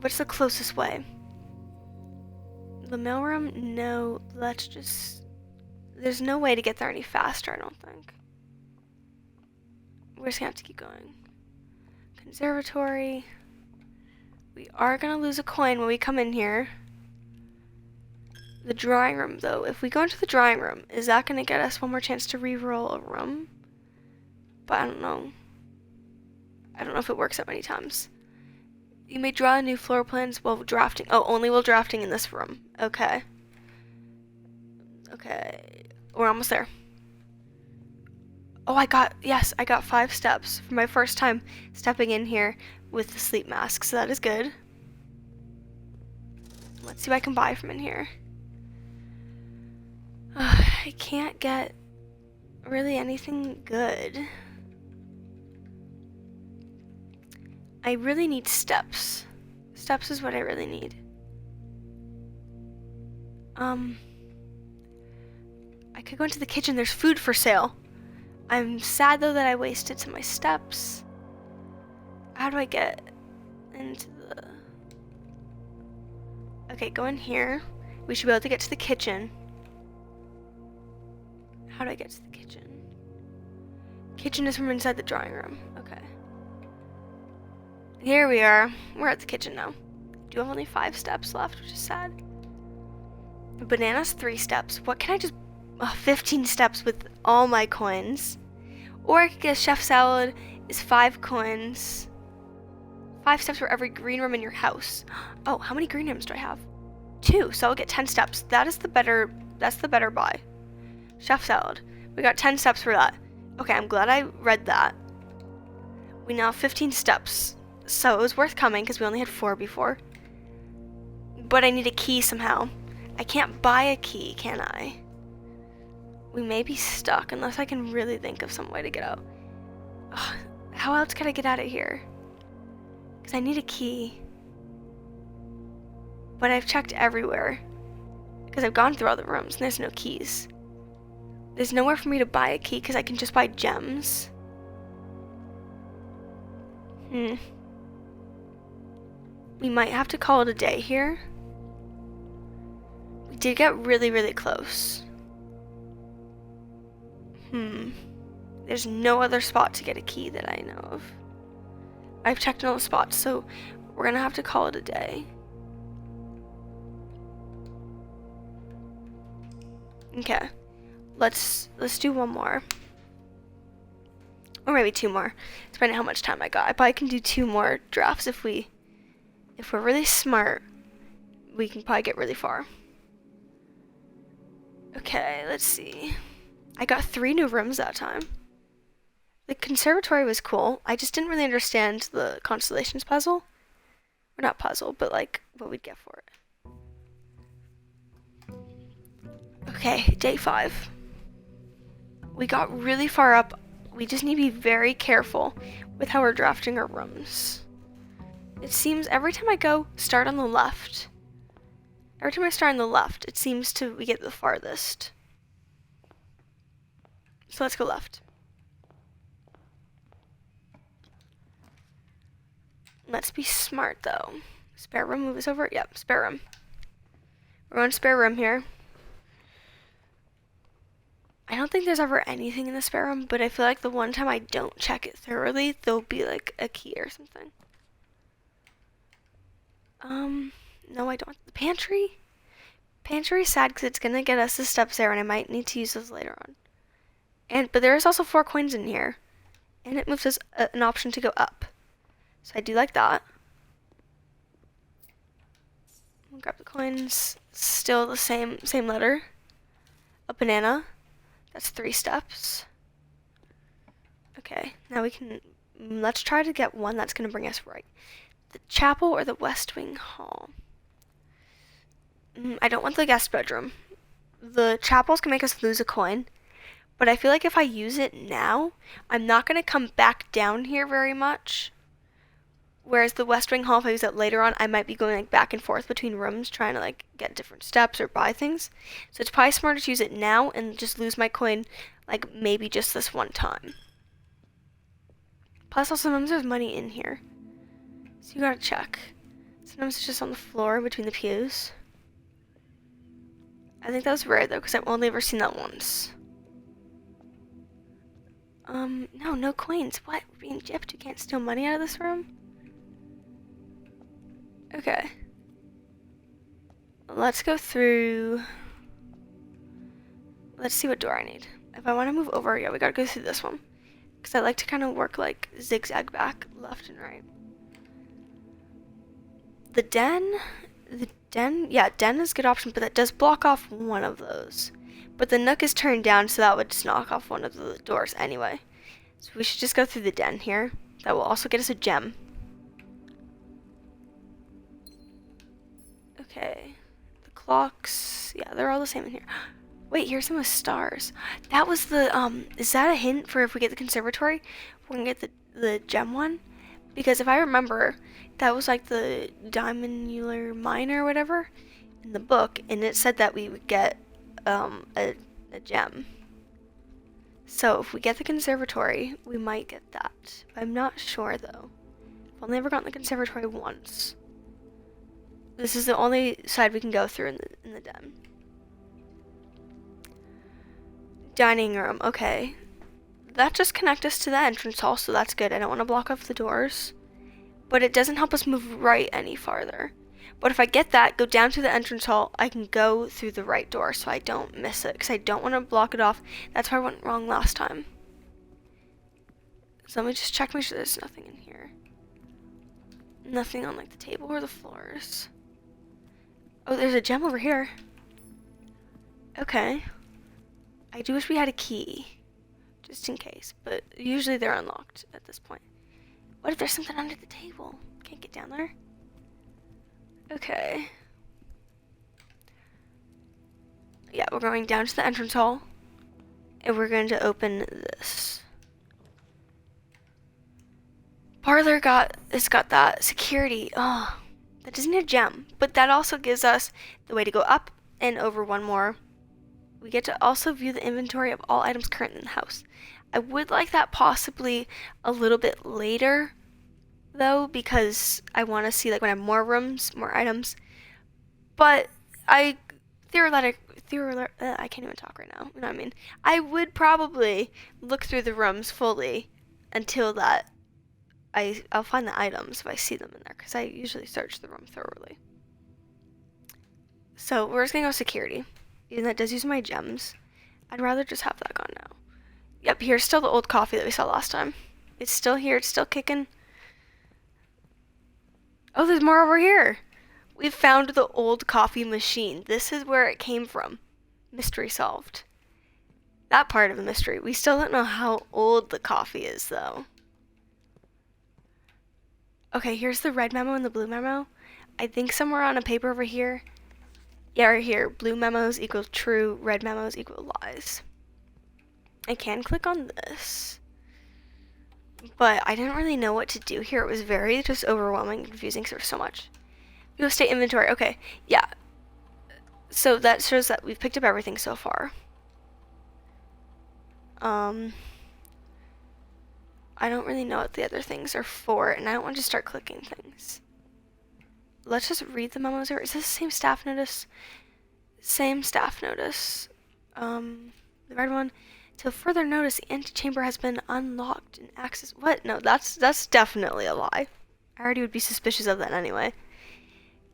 What's the closest way? The mailroom? No, let's just... There's no way to get there any faster, I don't think. We're just gonna have to keep going. Conservatory. We are gonna lose a coin when we come in here. The drawing room, though. If we go into the drawing room, is that gonna get us one more chance to re-roll a room? But I don't know. I don't know if it works that many times. You may draw new floor plans while drafting. Oh, only while drafting in this room. Okay. Okay. We're almost there. Oh, I got 5 steps for my first time stepping in here with the sleep mask, so that is good. Let's see what I can buy from in here. I can't get really anything good. I really need steps. Steps is what I really need. I could go into the kitchen. There's food for sale. I'm sad though that I wasted some of my steps. How do I get into the... Okay, go in here. We should be able to get to the kitchen. How do I get to the kitchen? Kitchen is from inside the drawing room. Okay. Here we are. We're at the kitchen now. Do have only 5 steps left, which is sad. Bananas 3 steps. What can I just... 15 steps with all my coins. Or I could get a chef salad is 5 coins. 5 steps for every green room in your house. Oh, how many green rooms do I have? 2, so I'll get 10 steps. That's the better buy. Chef salad. We got 10 steps for that. Okay, I'm glad I read that. We now have 15 steps. So it was worth coming because we only had 4 before. But I need a key somehow. I can't buy a key, can I? We may be stuck unless I can really think of some way to get out. Ugh, how else can I get out of here? Because I need a key. But I've checked everywhere. Because I've gone through all the rooms and there's no keys. There's nowhere for me to buy a key because I can just buy gems. We might have to call it a day here. We did get really, really close. There's no other spot to get a key that I know of. I've checked all the spots, so we're gonna have to call it a day. Okay. Let's do one more. Or maybe 2 more, depending on how much time I got. I probably can do 2 more drafts if we're really smart. We can probably get really far. Okay, let's see. I got 3 new rooms that time. The conservatory was cool. I just didn't really understand the constellations puzzle. Or not puzzle, but like what we'd get for it. Okay, day 5. We got really far up. We just need to be very careful with how we're drafting our rooms. It seems every time I go start on the left, every time I start on the left, it seems to we get the farthest. So let's go left. Let's be smart though. Spare room, move us over. Yep, spare room. We're going to spare room here. I don't think there's ever anything in the spare room, but I feel like the one time I don't check it thoroughly, there'll be like a key or something. No, I don't. The pantry? Pantry's sad because it's gonna get us the steps there, and I might need to use those later on. But there is also 4 coins in here, and it moves us an option to go up. So I do like that. We'll grab the coins. Still the same letter. A banana. That's 3 steps. Okay, now we can. Let's try to get one that's gonna bring us right. The chapel or the West Wing Hall? I don't want the guest bedroom. The chapels can make us lose a coin, but I feel like if I use it now, I'm not going to come back down here very much. Whereas the West Wing Hall, if I use it later on, I might be going like back and forth between rooms trying to like get different steps or buy things. So it's probably smarter to use it now and just lose my coin like maybe just this one time. Plus also sometimes there's money in here. So you gotta check. Sometimes it's just on the floor between the pews. I think that was rare though, because I've only ever seen that once. No coins. What? We're being gypped. You can't steal money out of this room? Okay. Let's go through. Let's see what door I need. If I want to move over, yeah, we gotta go through this one. Because I like to kind of work like zigzag back, left and right. The den, yeah, den is a good option, but that does block off one of those. But the nook is turned down, so that would just knock off one of the doors anyway. So we should just go through the den here. That will also get us a gem. Okay, the clocks, yeah, they're all the same in here. Wait, here's some with stars. That was the, is that a hint for if we get the conservatory, we're gonna get the gem one? Because if I remember, that was like the diamondular mine or whatever in the book, and it said that we would get a gem. So if we get the conservatory, we might get that. I'm not sure though. I've only ever gotten the conservatory once. This is the only side we can go through in the den. Dining room, okay. That just connects us to the entrance hall, so that's good. I don't want to block off the doors. But it doesn't help us move right any farther. But if I get that, go down to the entrance hall, I can go through the right door so I don't miss it. Because I don't want to block it off. That's where I went wrong last time. So let me just check, make sure there's nothing in here. Nothing on like the table or the floors. Oh, there's a gem over here. Okay. I do wish we had a key. Just in case, but usually they're unlocked at this point. What if there's something under the table? Can't get down there? Okay. Yeah, we're going down to the entrance hall, and we're going to open this. Parlor got that security. Oh, that doesn't have a gem, but that also gives us the way to go up and over one more. We get to also view the inventory of all items current in the house. I would like that possibly a little bit later, though, because I want to see like when I have more rooms, more items. But I can't even talk right now. You know what I mean? I would probably look through the rooms fully until that I'll find the items if I see them in there, because I usually search the room thoroughly. So we're just gonna go security. Even that does use my gems. I'd rather just have that gone now. Yep, here's still the old coffee that we saw last time. It's still here, it's still kicking. Oh, there's more over here. We've found the old coffee machine. This is where it came from. Mystery solved. That part of the mystery. We still don't know how old the coffee is, though. Okay, here's the red memo and the blue memo. I think somewhere on a paper over here. Yeah, right here. Blue memos equal true, red memos equal lies. I can click on this, but I didn't really know what to do here. It was very just overwhelming and confusing because there was so much. Real estate inventory. Okay, yeah. So that shows that we've picked up everything so far. I don't really know what the other things are for, and I don't want to start clicking things. Let's just read the memos here. Is this the same staff notice? Same staff notice. The red one. To further notice, the antechamber has been unlocked and access. What? No, that's definitely a lie. I already would be suspicious of that anyway.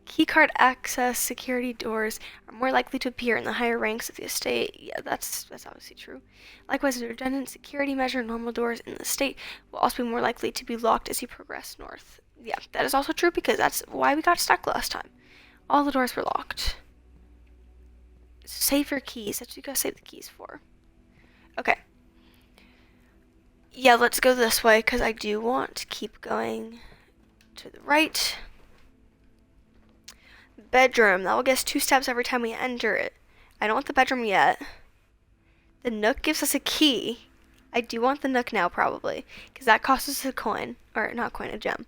Keycard access security doors are more likely to appear in the higher ranks of the estate. Yeah, that's obviously true. Likewise, the redundant security measure normal doors in the estate will also be more likely to be locked as you progress north. Yeah, that is also true because that's why we got stuck last time. All the doors were locked. Save your keys. That's what you gotta save the keys for. Okay. Yeah, let's go this way because I do want to keep going to the right. Bedroom. That will get us 2 steps every time we enter it. I don't want the bedroom yet. The nook gives us a key. I do want the nook now, probably, because that costs us a coin. Or, not coin, a gem.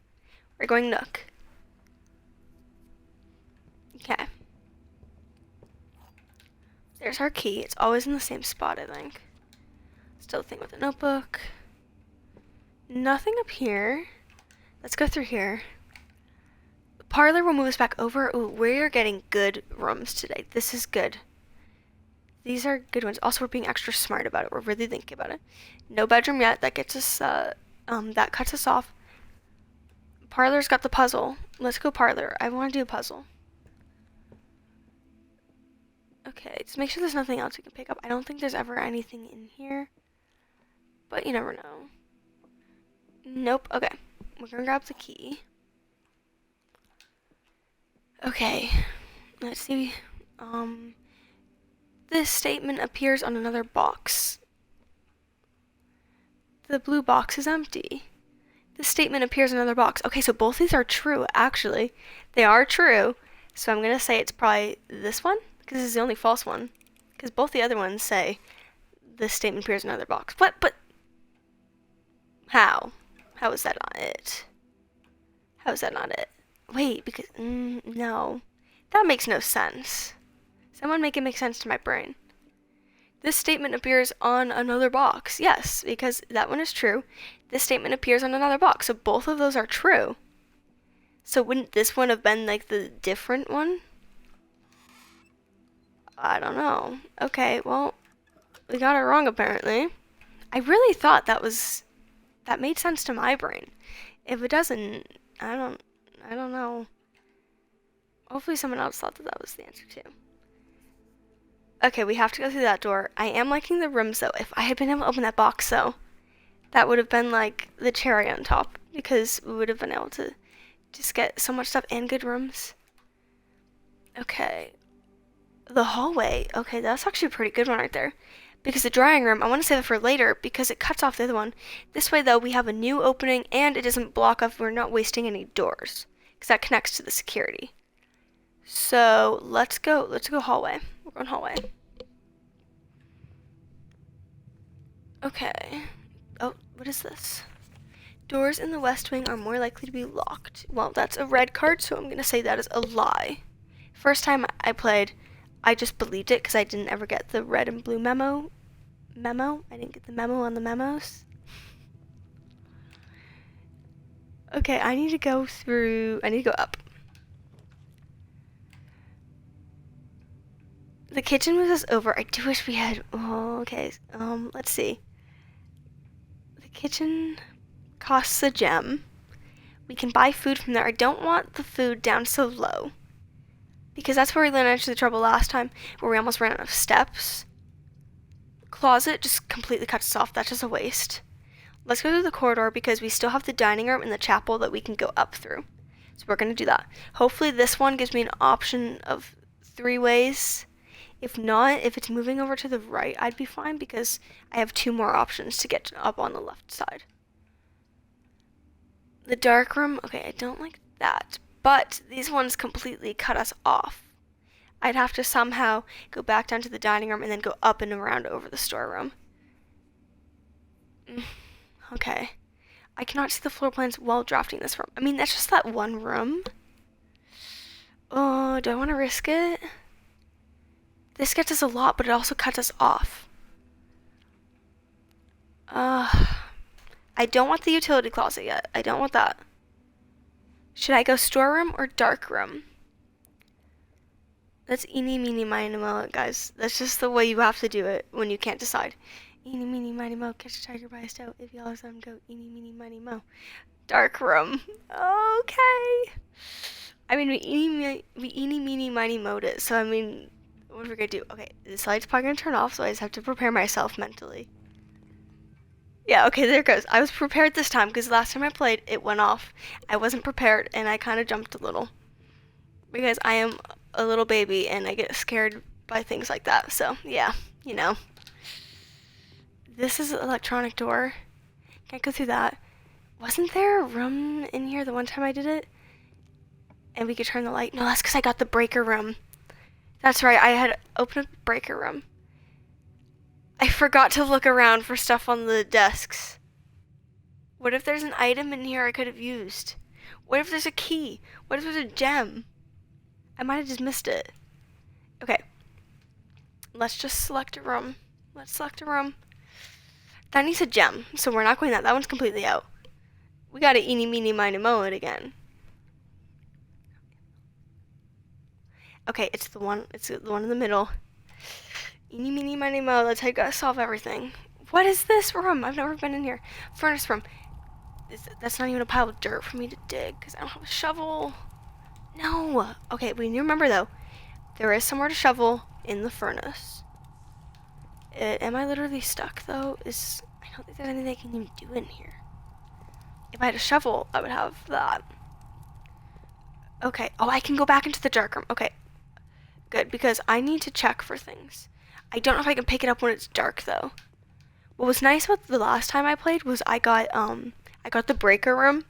We're going nook. Okay. There's our key. It's always in the same spot, I think. Still thing with a notebook. Nothing up here. Let's go through here. Parlor will move us back over. Ooh, we're getting good rooms today. This is good. These are good ones. Also, we're being extra smart about it. We're really thinking about it. No bedroom yet. That gets us, that cuts us off. Parlor's got the puzzle. Let's go parlor. I want to do a puzzle. Okay, just make sure there's nothing else we can pick up. I don't think there's ever anything in here. But you never know. Nope. Okay. We're gonna grab the key. Okay, let's see. This statement appears on another box. The blue box is empty. This statement appears in another box. Okay, so both these are true, actually. They are true. So I'm gonna say it's probably this one, because this is the only false one. Because both the other ones say this statement appears in another box. What? But how? How is that not it? How is that not it? Wait, because, no. That makes no sense. Someone make it make sense to my brain. This statement appears on another box. Yes, because that one is true. This statement appears on another box. So both of those are true. So wouldn't this one have been like the different one? I don't know. Okay, well, we got it wrong apparently. I really thought that made sense to my brain. If it doesn't, I don't know. Hopefully someone else thought that was the answer too. Okay, we have to go through that door. I am liking the rooms though. If I had been able to open that box though, that would have been like the cherry on top because we would have been able to just get so much stuff and good rooms. Okay. The hallway. Okay, that's actually a pretty good one right there. Because the drying room, I want to save it for later because it cuts off the other one. This way though, we have a new opening and it doesn't block off. We're not wasting any doors because that connects to the security. So let's go hallway. We're going hallway. Okay. Oh, what is this? Doors in the west wing are more likely to be locked. Well, that's a red card, so I'm going to say that is a lie. First time I played, I just believed it because I didn't ever get the red and blue memo. I didn't get the memo on the memos. Okay, I need to go up. The kitchen moves us over. I do wish we had, okay, let's see. The kitchen costs a gem. We can buy food from there. I don't want the food down so low. Because that's where we ran into the trouble last time, where we almost ran out of steps. Closet just completely cuts us off. That's just a waste. Let's go through the corridor because we still have the dining room and the chapel that we can go up through. So we're going to do that. Hopefully this one gives me an option of 3 ways. If not, if it's moving over to the right, I'd be fine because I have 2 more options to get up on the left side. The dark room, okay, I don't like that. But these ones completely cut us off. I'd have to somehow go back down to the dining room and then go up and around over the storeroom. Okay. I cannot see the floor plans while drafting this room. I mean, that's just that one room. Oh, do I want to risk it? This gets us a lot, but it also cuts us off. I don't want the utility closet yet. I don't want that. Should I go storeroom or dark room? That's eeny, meeny, miny, mo, guys. That's just the way you have to do it when you can't decide. Eeny, meeny, miny, mo, catch a tiger by his toe. If you let them go, eeny, meeny, miny, mo. Dark room. Okay. I mean, we eeny, meeny, miny, moed it. So, I mean, what are we gonna do? Okay, this light's probably gonna turn off, so I just have to prepare myself mentally. Yeah, okay, there it goes. I was prepared this time because last time I played, it went off. I wasn't prepared and I kind of jumped a little because I am a little baby and I get scared by things like that. So, yeah, you know. This is an electronic door. Can't go through that. Wasn't there a room in here the one time I did it? And we could turn the light? No, that's because I got the breaker room. That's right, I had opened a breaker room. I forgot to look around for stuff on the desks. What if there's an item in here I could have used? What if there's a key? What if there's a gem? I might have just missed it. Okay. Let's just select a room. Let's select a room. That needs a gem, so we're not going that. That one's completely out. We gotta eeny, meeny, miny, moe it again. Okay, it's the one in the middle. Eeny, meeny, miny, moe. That's how you gotta solve everything. What is this room? I've never been in here. Furnace room. That's not even a pile of dirt for me to dig because I don't have a shovel. No. Okay, we need to remember though, there is somewhere to shovel in the furnace. Am I literally stuck though? I don't think there's anything I can even do in here. If I had a shovel, I would have that. Okay. Oh, I can go back into the dark room. Okay. Good, because I need to check for things. I don't know if I can pick it up when it's dark though. What was nice about the last time I played was I got the breaker room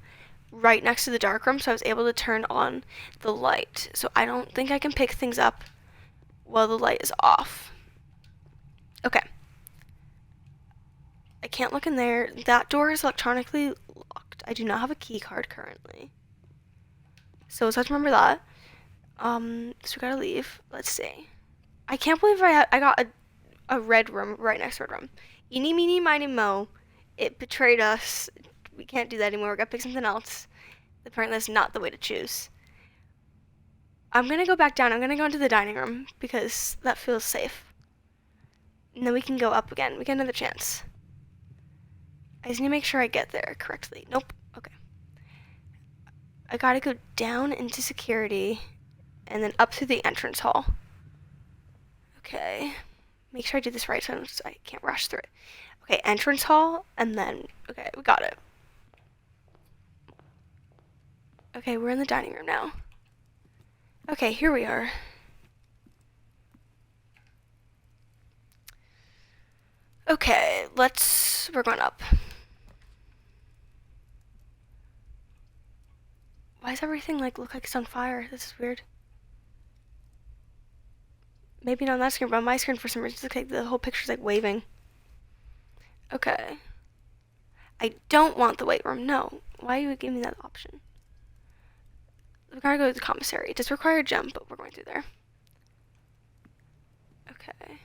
right next to the dark room, so I was able to turn on the light. So I don't think I can pick things up while the light is off. Okay. I can't look in there. That door is electronically locked. I do not have a key card currently. So let's have to remember that. So we gotta leave. Let's see. I can't believe I got a red room right next to a red room. Eeny, meeny, miny, moe. It betrayed us. We can't do that anymore. We gotta pick something else. Apparently that's not the way to choose. I'm gonna go back down. I'm gonna go into the dining room because that feels safe. And then we can go up again. We get another chance. I just need to make sure I get there correctly. Nope. Okay. I gotta go down into security and then up through the entrance hall. Okay. Make sure I do this right so I can't rush through it. Okay, entrance hall and then, okay, we got it. Okay, we're in the dining room now. Okay, here we are. Okay, we're going up. Why does everything look like it's on fire? This is weird. Maybe not on that screen, but on my screen for some reason, it's like the whole picture's like waving. Okay. I don't want the weight room. No. Why are you giving me that option? We gotta go to the commissary. It does require a jump, but we're going through there. Okay.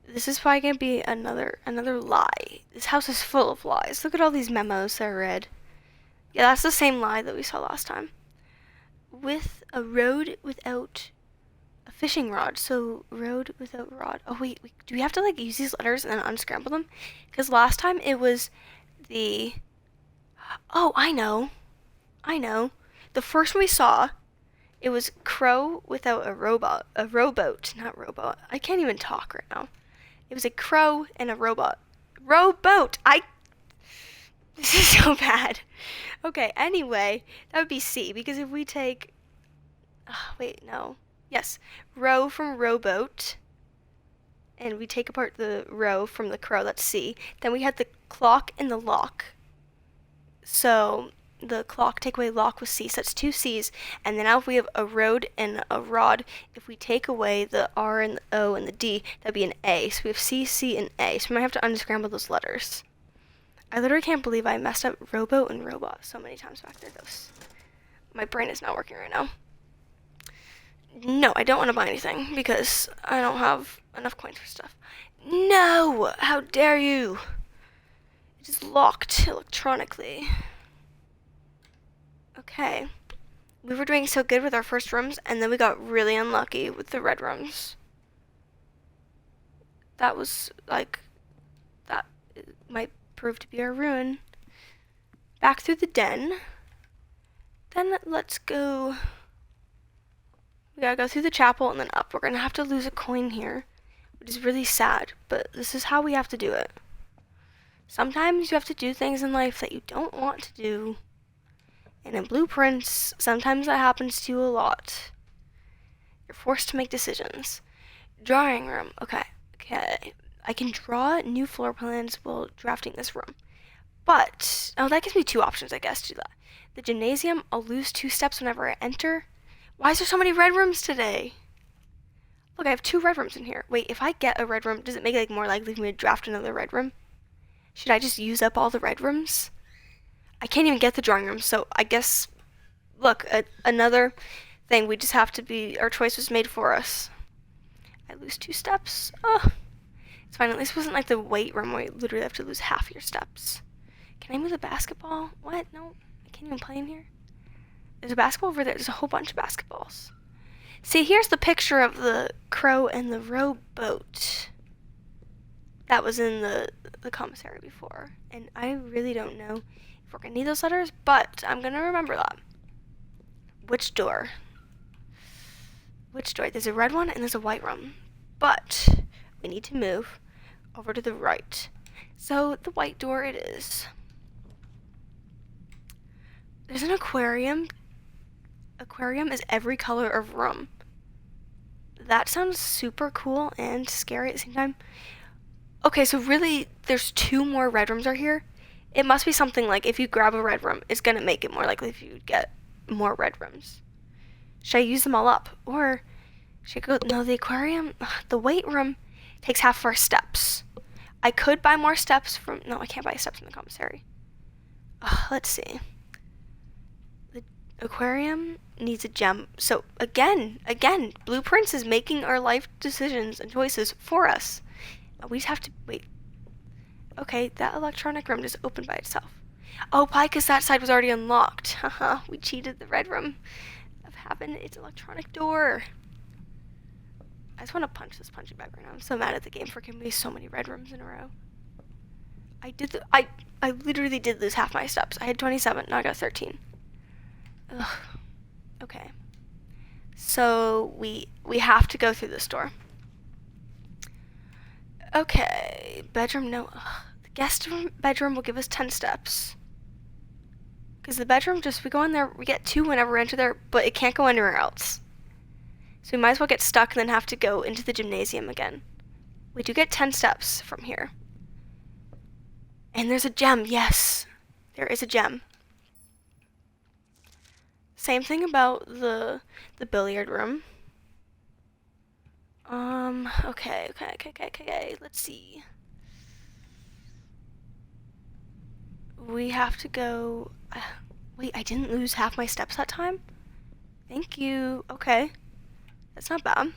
This is probably gonna be another lie. This house is full of lies. Look at all these memos that I read. Yeah, that's the same lie that we saw last time. With a road without a fishing rod. So road without rod. Oh wait, do we have to like use these letters and then unscramble them? Because last time it was the. Oh, I know. The first one we saw, it was crow without a robot. A rowboat, not robot. I can't even talk right now. It was a crow and a robot. Rowboat! This is so bad. Okay, anyway, that would be C, because if we take... wait, no. Yes, row from rowboat, and we take apart the row from the crow, that's C. Then we had the clock and the lock. So, the clock takeaway lock was C, so that's two C's. And then now if we have a road and a rod, if we take away the R and the O and the D, that'd be an A. So we have C, C, and A. So we might have to unscramble those letters. I literally can't believe I messed up rowboat and robot so many times back there. My brain is not working right now. No, I don't want to buy anything because I don't have enough coins for stuff. No! How dare you! It is locked electronically. Okay. We were doing so good with our first rooms, and then we got really unlucky with the red rooms. That was, like, that might prove to be our ruin. Back through the den. Then let's go... We gotta go through the chapel and then up. We're gonna have to lose a coin here, which is really sad, but this is how we have to do it. Sometimes you have to do things in life that you don't want to do. And in Blueprints, sometimes that happens to you a lot. You're forced to make decisions. Drawing room. Okay. I can draw new floor plans while drafting this room. But, oh, that gives me two options, I guess, to do that. The gymnasium, I'll lose 2 steps whenever I enter. Why is there so many red rooms today? Look, I have 2 red rooms in here. Wait, if I get a red room, does it make it more likely for me to draft another red room? Should I just use up all the red rooms? I can't even get the drawing room, so I guess, look, another thing, we just have to be, our choice was made for us. I lose 2 steps. Oh, it's fine. At least it wasn't like the weight room where you literally have to lose half your steps. Can I move the basketball? What? No, I can't even play in here. There's a basketball over there. There's a whole bunch of basketballs. See, here's the picture of the crow and the rowboat. That was in the commissary before. And I really don't know if we're going to need those letters, but I'm going to remember that. Which door? Which door? There's a red one and there's a white one. But we need to move over to the right. So the white door it is. There's an aquarium. Aquarium is every color of room. That sounds super cool and scary at the same time. Okay, so really, there's 2 more red rooms are here. It must be something like if you grab a red room, it's gonna make it more likely if you get more red rooms. Should I use them all up? Or should I go, no, the aquarium, the weight room takes half of our steps. I could buy more steps from, no, I can't buy steps from the commissary. Let's see. The aquarium needs a gem. So again, Blueprints is making our life decisions and choices for us. We just have to wait. Okay, that electronic room just opened by itself. Oh, probably because that side was already unlocked. Haha, we cheated the red room of having its electronic door. I just want to punch this punching bag right now. I'm so mad at the game for giving me so many red rooms in a row. I literally did lose half my steps. I had 27, now I got 13. Ugh. Okay. So we have to go through this door. Okay, bedroom, no. The guest bedroom will give us 10 steps. Because the bedroom, we go in there, we get 2 whenever we enter there, but it can't go anywhere else. So we might as well get stuck and then have to go into the gymnasium again. We do get 10 steps from here. And there's a gem, yes. There is a gem. Same thing about the billiard room. Okay. Let's see. We have to go... wait, I didn't lose half my steps that time? Thank you. Okay. That's not bad.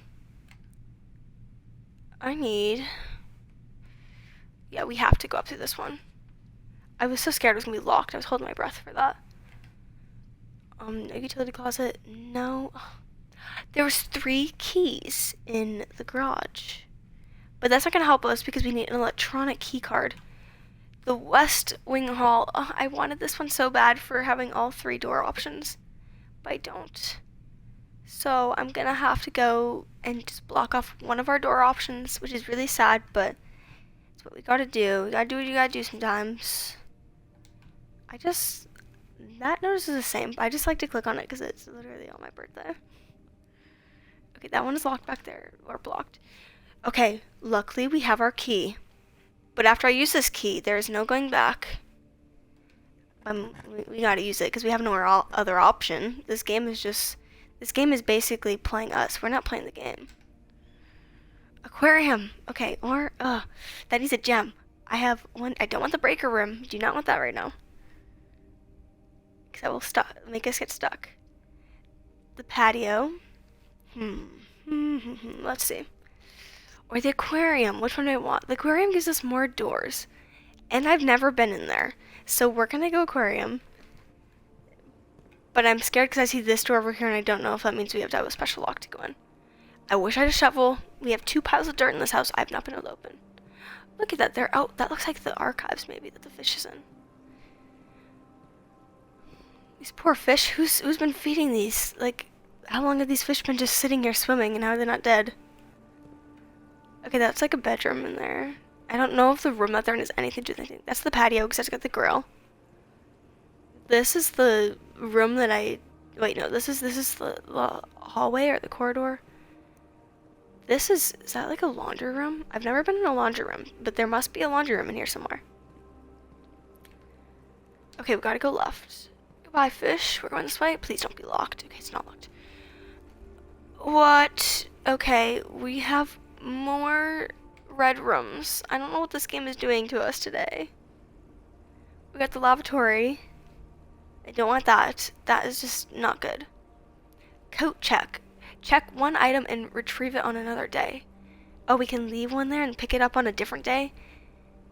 Yeah, we have to go up through this one. I was so scared it was going to be locked. I was holding my breath for that. No utility closet. No. There was 3 keys in the garage. But that's not going to help us because we need an electronic key card. The West Wing Hall. Oh, I wanted this one so bad for having all 3 door options. But I don't. So I'm going to have to go and just block off one of our door options, which is really sad, but it's what we got to do. We got to do what you got to do sometimes. That notice is the same, but I just like to click on it because it's literally on my birthday. Okay, that one is locked back there, or blocked. Okay, luckily we have our key. But after I use this key, there is no going back. we gotta use it because we have no other option. This game is basically playing us. We're not playing the game. Aquarium. Okay, or that needs a gem. I have one. I don't want the breaker room. Do not want that right now. Because that will make us get stuck. The patio. Let's see. Or the aquarium. Which one do I want? The aquarium gives us more doors. And I've never been in there. So we're gonna go aquarium. But I'm scared because I see this door over here and I don't know if that means we have to have a special lock to go in. I wish I had a shovel. We have 2 piles of dirt in this house I've not been able to open. Look at that. They're out. That looks like the archives maybe that the fish is in. These poor fish. Who's been feeding these? Like, how long have these fish been just sitting here swimming and how are they not dead? Okay, that's like a bedroom in there. I don't know if the room that they're in is anything to do with anything. That's the patio because that's got the grill. This is the room that wait, no, this is the hallway or the corridor. Is that like a laundry room? I've never been in a laundry room, but there must be a laundry room in here somewhere. Okay, we gotta go left. Goodbye, fish. We're going this way. Please don't be locked. Okay, it's not locked. What? Okay, we have more red rooms. I don't know what this game is doing to us today. We got the lavatory. I don't want that. That is just not good. Coat check. Check one item and retrieve it on another day. Oh, we can leave one there and pick it up on a different day?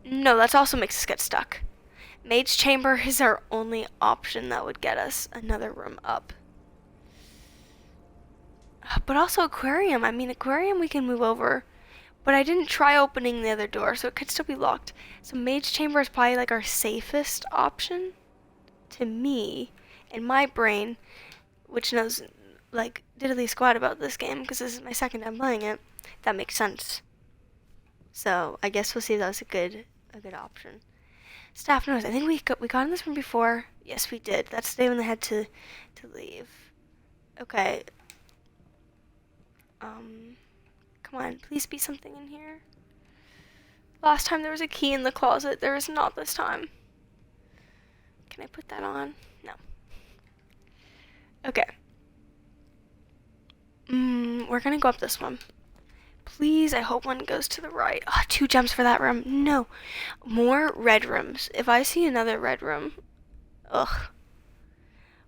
No, that also makes us get stuck. Maid's chamber is our only option that would get us another room up. But also aquarium. I mean, aquarium we can move over. But I didn't try opening the other door, so it could still be locked. So maid's chamber is probably like our safest option. To me, in my brain, which knows like diddly squat about this game because this is my second time playing it, that makes sense. So I guess we'll see if that was a good option. Staff knows. I think we got in this room before. Yes, we did. That's the day when they had to leave. Okay. Come on, please be something in here. Last time there was a key in the closet. There is not this time. Can I put that on? No. Okay. We're gonna go up this one. Please, I hope one goes to the right. Oh, 2 gems for that room. No. More red rooms. If I see another red room, ugh.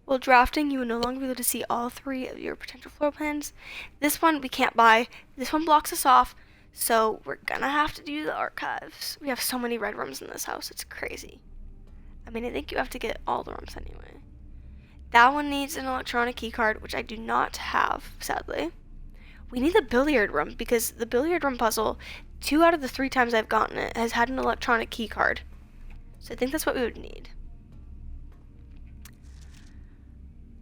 While drafting, you will no longer be able to see all 3 of your potential floor plans. This one we can't buy. This one blocks us off, so we're gonna have to do the archives. We have so many red rooms in this house. It's crazy. I mean, I think you have to get all the rooms anyway. That one needs an electronic key card, which I do not have, sadly. We need the billiard room because the billiard room puzzle, 2 out of the 3 times I've gotten it, has had an electronic key card. So I think that's what we would need.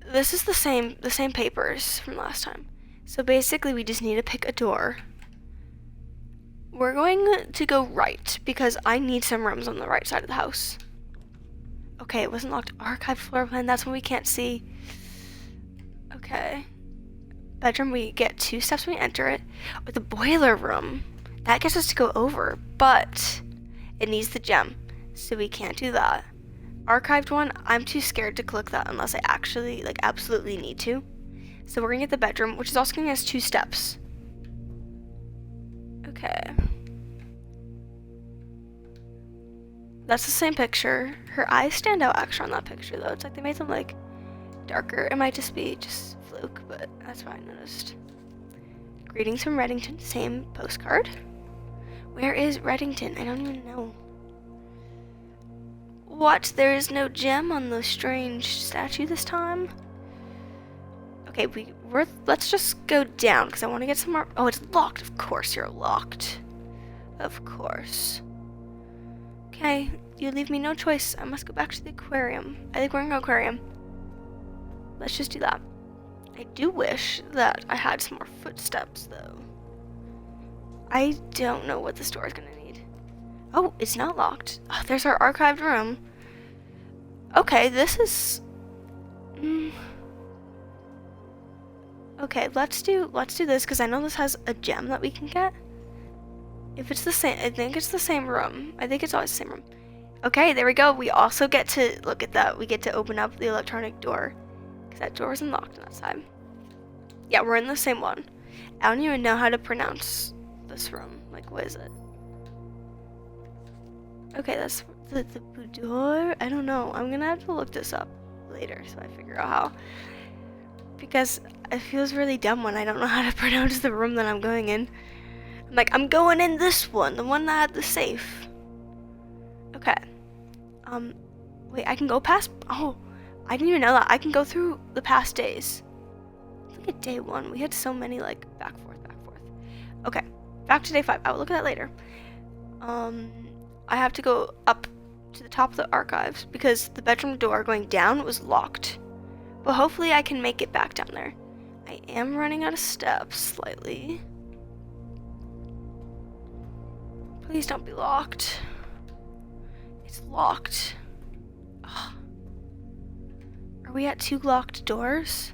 This is the same papers from last time. So basically we just need to pick a door. We're going to go right because I need some rooms on the right side of the house. Okay, it wasn't locked. Archived floor plan, that's one we can't see. Okay. Bedroom, we get 2 steps when we enter it. With the boiler room, that gets us to go over, but it needs the gem, so we can't do that. Archived one, I'm too scared to click that unless I actually, like, absolutely need to. So we're gonna get the bedroom, which is also gonna give us 2 steps. Okay. That's the same picture. Her eyes stand out extra on that picture, though. It's like they made them, like, darker. It might just be fluke, but that's what I noticed. Greetings from Reddington. Same postcard. Where is Reddington? I don't even know. What? There is no gem on the strange statue this time? Okay, let's just go down, because I want to get some more. Oh, it's locked. Of course you're locked. Of course. Okay, you leave me no choice. I must go back to the aquarium. I think we're going to aquarium. Let's just do that. I do wish that I had some more footsteps, though. I don't know what this door is going to need. Oh, it's not locked. Oh, there's our archived room. Okay, this is... Okay, let's do this, because I know this has a gem that we can get. If it's the same, I think it's the same room. I think it's always the same room. Okay, there we go. We also get to look at that. We get to open up the electronic door because that door was unlocked on that side. Yeah, we're in the same one. I don't even know how to pronounce this room. Like, what is it? Okay, that's the boudoir. I don't know. I'm gonna have to look this up later so I figure out how. Because it feels really dumb when I don't know how to pronounce the room that I'm going in. I'm like, I'm going in this one, the one that had the safe. Okay. Wait, I can go past. Oh, I didn't even know that. I can go through the past days. Look at day 1. We had so many, like, back, forth. Okay, back to day 5. I will look at that later. I have to go up to the top of the archives because the bedroom door going down was locked. But hopefully I can make it back down there. I am running out of steps slightly. Please don't be locked. It's locked. Ugh. Are we at 2 locked doors?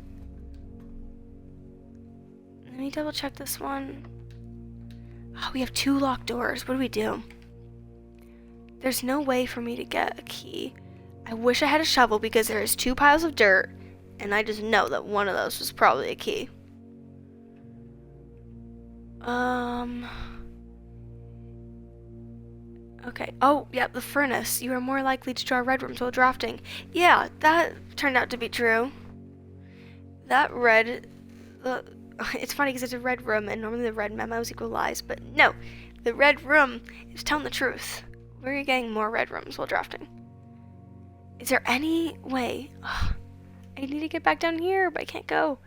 Let me double check this one. Oh, we have 2 locked doors. What do we do? There's no way for me to get a key. I wish I had a shovel because there is 2 piles of dirt, and I just know that one of those was probably a key. Okay. Oh, yeah, the furnace. You are more likely to draw red rooms while drafting. Yeah, that turned out to be true. That red... it's funny because it's a red room, and normally the red memos equal lies, but no. The red room is telling the truth. We're getting more red rooms while drafting. Is there any way? Ugh, I need to get back down here, but I can't go.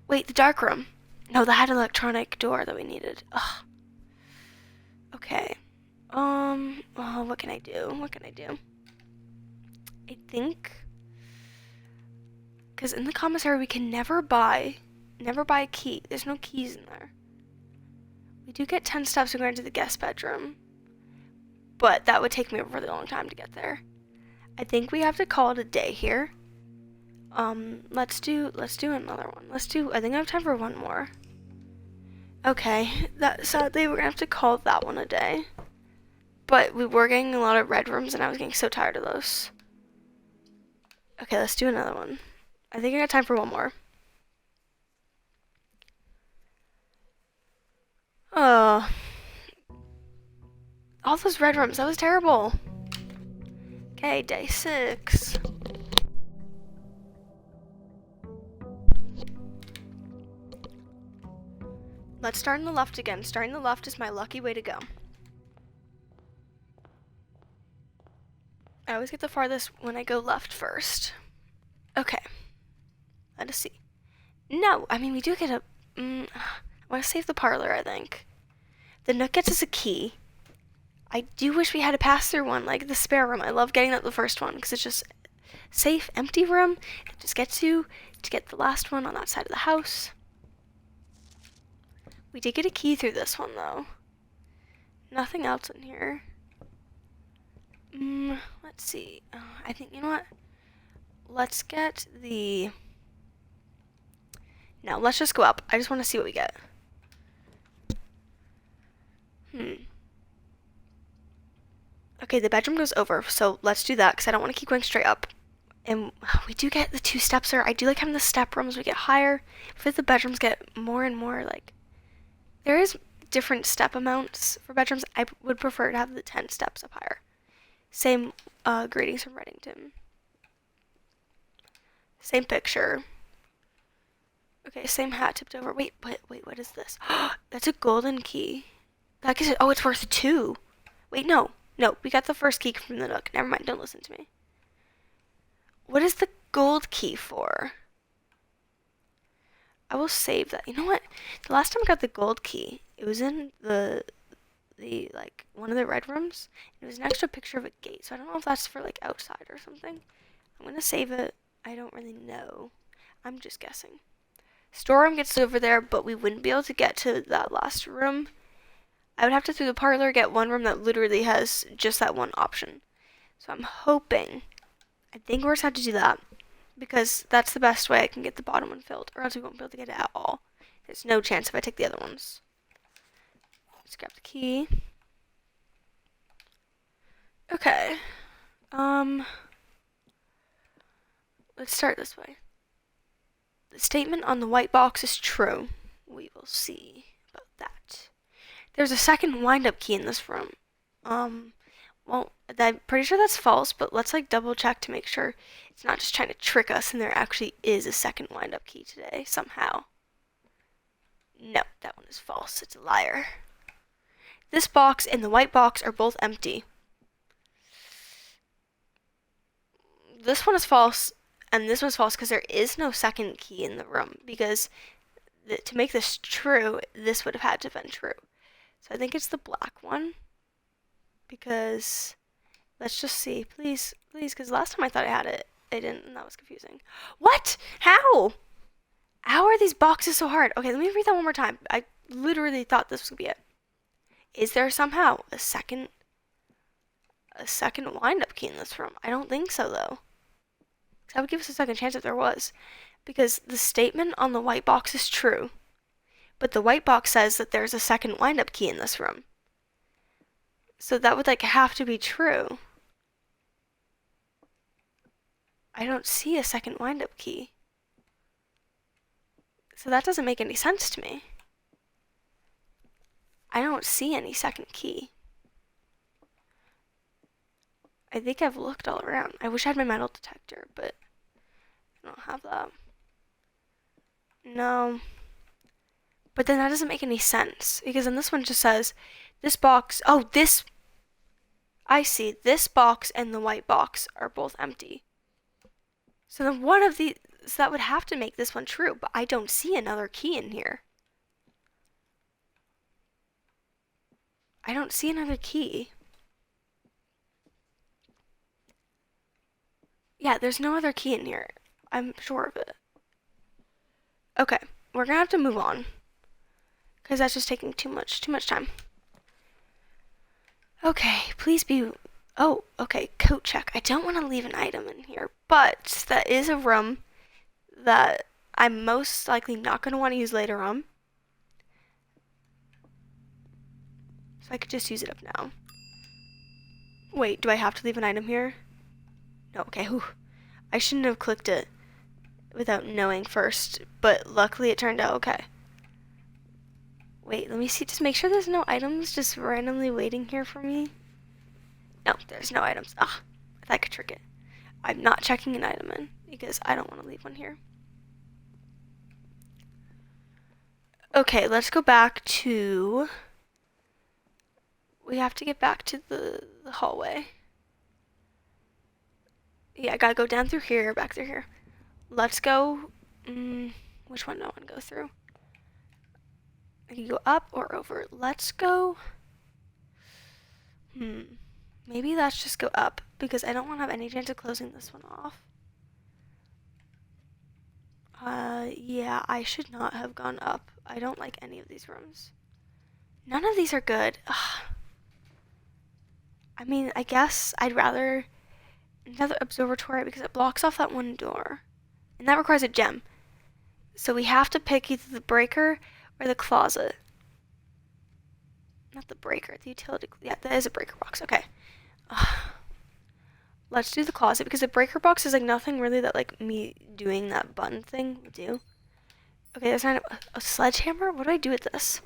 Wait, the dark room. No, that had an electronic door that we needed. Ugh. Okay. Oh, what can I do? I think... Because in the commissary, we can never buy a key. There's no keys in there. We do get 10 steps going into the guest bedroom. But that would take me a really long time to get there. I think we have to call it a day here. Let's do another one. I think I have time for one more. Okay, sadly we're gonna have to call that one a day. But we were getting a lot of red rooms and I was getting so tired of those. Okay, let's do another one. I think I got time for one more. Oh. All those red rooms, that was terrible. Okay, day 6. Let's start on the left again. Starting the left is my lucky way to go. I always get the farthest when I go left first. Okay. Let us see. No, I mean, we do get a... I want to save the parlor, I think. The nook gets us a key. I do wish we had a pass-through one, like the spare room. I love getting that the first one, because it's just safe, empty room. Just get to get the last one on that side of the house. We did get a key through this one, though. Nothing else in here. Let's see. I think, you know what? Let's get the... No, let's just go up. I just want to see what we get. Okay, the bedroom goes over, so let's do that, because I don't want to keep going straight up. And we do get the 2-stepser. I do like having the step rooms. We get higher. But the bedrooms get more and more, like... There is different step amounts for bedrooms. I would prefer to have the 10 steps up higher. Same greetings from Reddington. Same picture. Okay, same hat tipped over. Wait, what is this? That's a golden key. That gives it, oh, it's worth 2. Wait, no, we got the first key from the nook. Never mind, don't listen to me. What is the gold key for? I will save that. You know what? The last time I got the gold key, it was in the like one of the red rooms. It was next to a picture of a gate, so I don't know if that's for like outside or something. I'm gonna save it. I don't really know. I'm just guessing. Storeroom gets over there, but we wouldn't be able to get to that last room. I would have to through the parlor get one room that literally has just that one option. So I'm hoping. I think we're just have to do that. Because that's the best way I can get the bottom one filled. Or else we won't be able to get it at all. There's no chance if I take the other ones. Let's grab the key. Okay. Let's start this way. The statement on the white box is true. We will see about that. There's a second wind-up key in this room. Well, I'm pretty sure that's false, but let's like double check to make sure it's not just trying to trick us and there actually is a second wind-up key today somehow. No, that one is false. It's a liar. This box and the white box are both empty. This one is false, and this one's false because there is no second key in the room, because to make this true, this would have had to have been true. So I think it's the black one, because let's just see. Please, please, because last time I thought I had it, I didn't, and that was confusing. What? How? How are these boxes so hard? Okay, let me read that one more time. I literally thought this would be it. Is there somehow a second wind-up key in this room? I don't think so, though. That would give us a second chance if there was. Because the statement on the white box is true, but the white box says that there's a second wind-up key in this room. So that would like have to be true. I don't see a second wind-up key. So that doesn't make any sense to me. I don't see any second key. I think I've looked all around. I wish I had my metal detector, but I don't have that. No. But then that doesn't make any sense, because then this one just says, this box, I see, this box and the white box are both empty. So then one of these, so that would have to make this one true, but I don't see another key in here. I don't see another key. Yeah, there's no other key in here. I'm sure of it. Okay, we're gonna have to move on, because that's just taking too much time. Okay, please be... Oh, okay, coat check. I don't want to leave an item in here, but that is a room that I'm most likely not going to want to use later on. So I could just use it up now. Wait, do I have to leave an item here? No, okay, whew. I shouldn't have clicked it without knowing first, but luckily it turned out okay. Wait, let me see, just make sure there's no items just randomly waiting here for me. No, there's no items. Ah, if I could trick it. I'm not checking an item in, because I don't want to leave one here. Okay, let's go back to... We have to get back to the hallway. Yeah, I gotta go down through here, back through here. Let's go... which one do I want to go through? I can go up or over. Let's go... Maybe let's just go up, because I don't want to have any chance of closing this one off. Yeah, I should not have gone up. I don't like any of these rooms. None of these are good. Ugh. I mean, I guess I'd rather another observatory, because it blocks off that one door. And that requires a gem. So we have to pick either the breaker or the closet. Not the breaker, the utility. Yeah, that is a breaker box. Okay. Let's do the closet, because the breaker box is like nothing really that like me doing that button thing would do. Okay, there's not a sledgehammer? What do I do with this?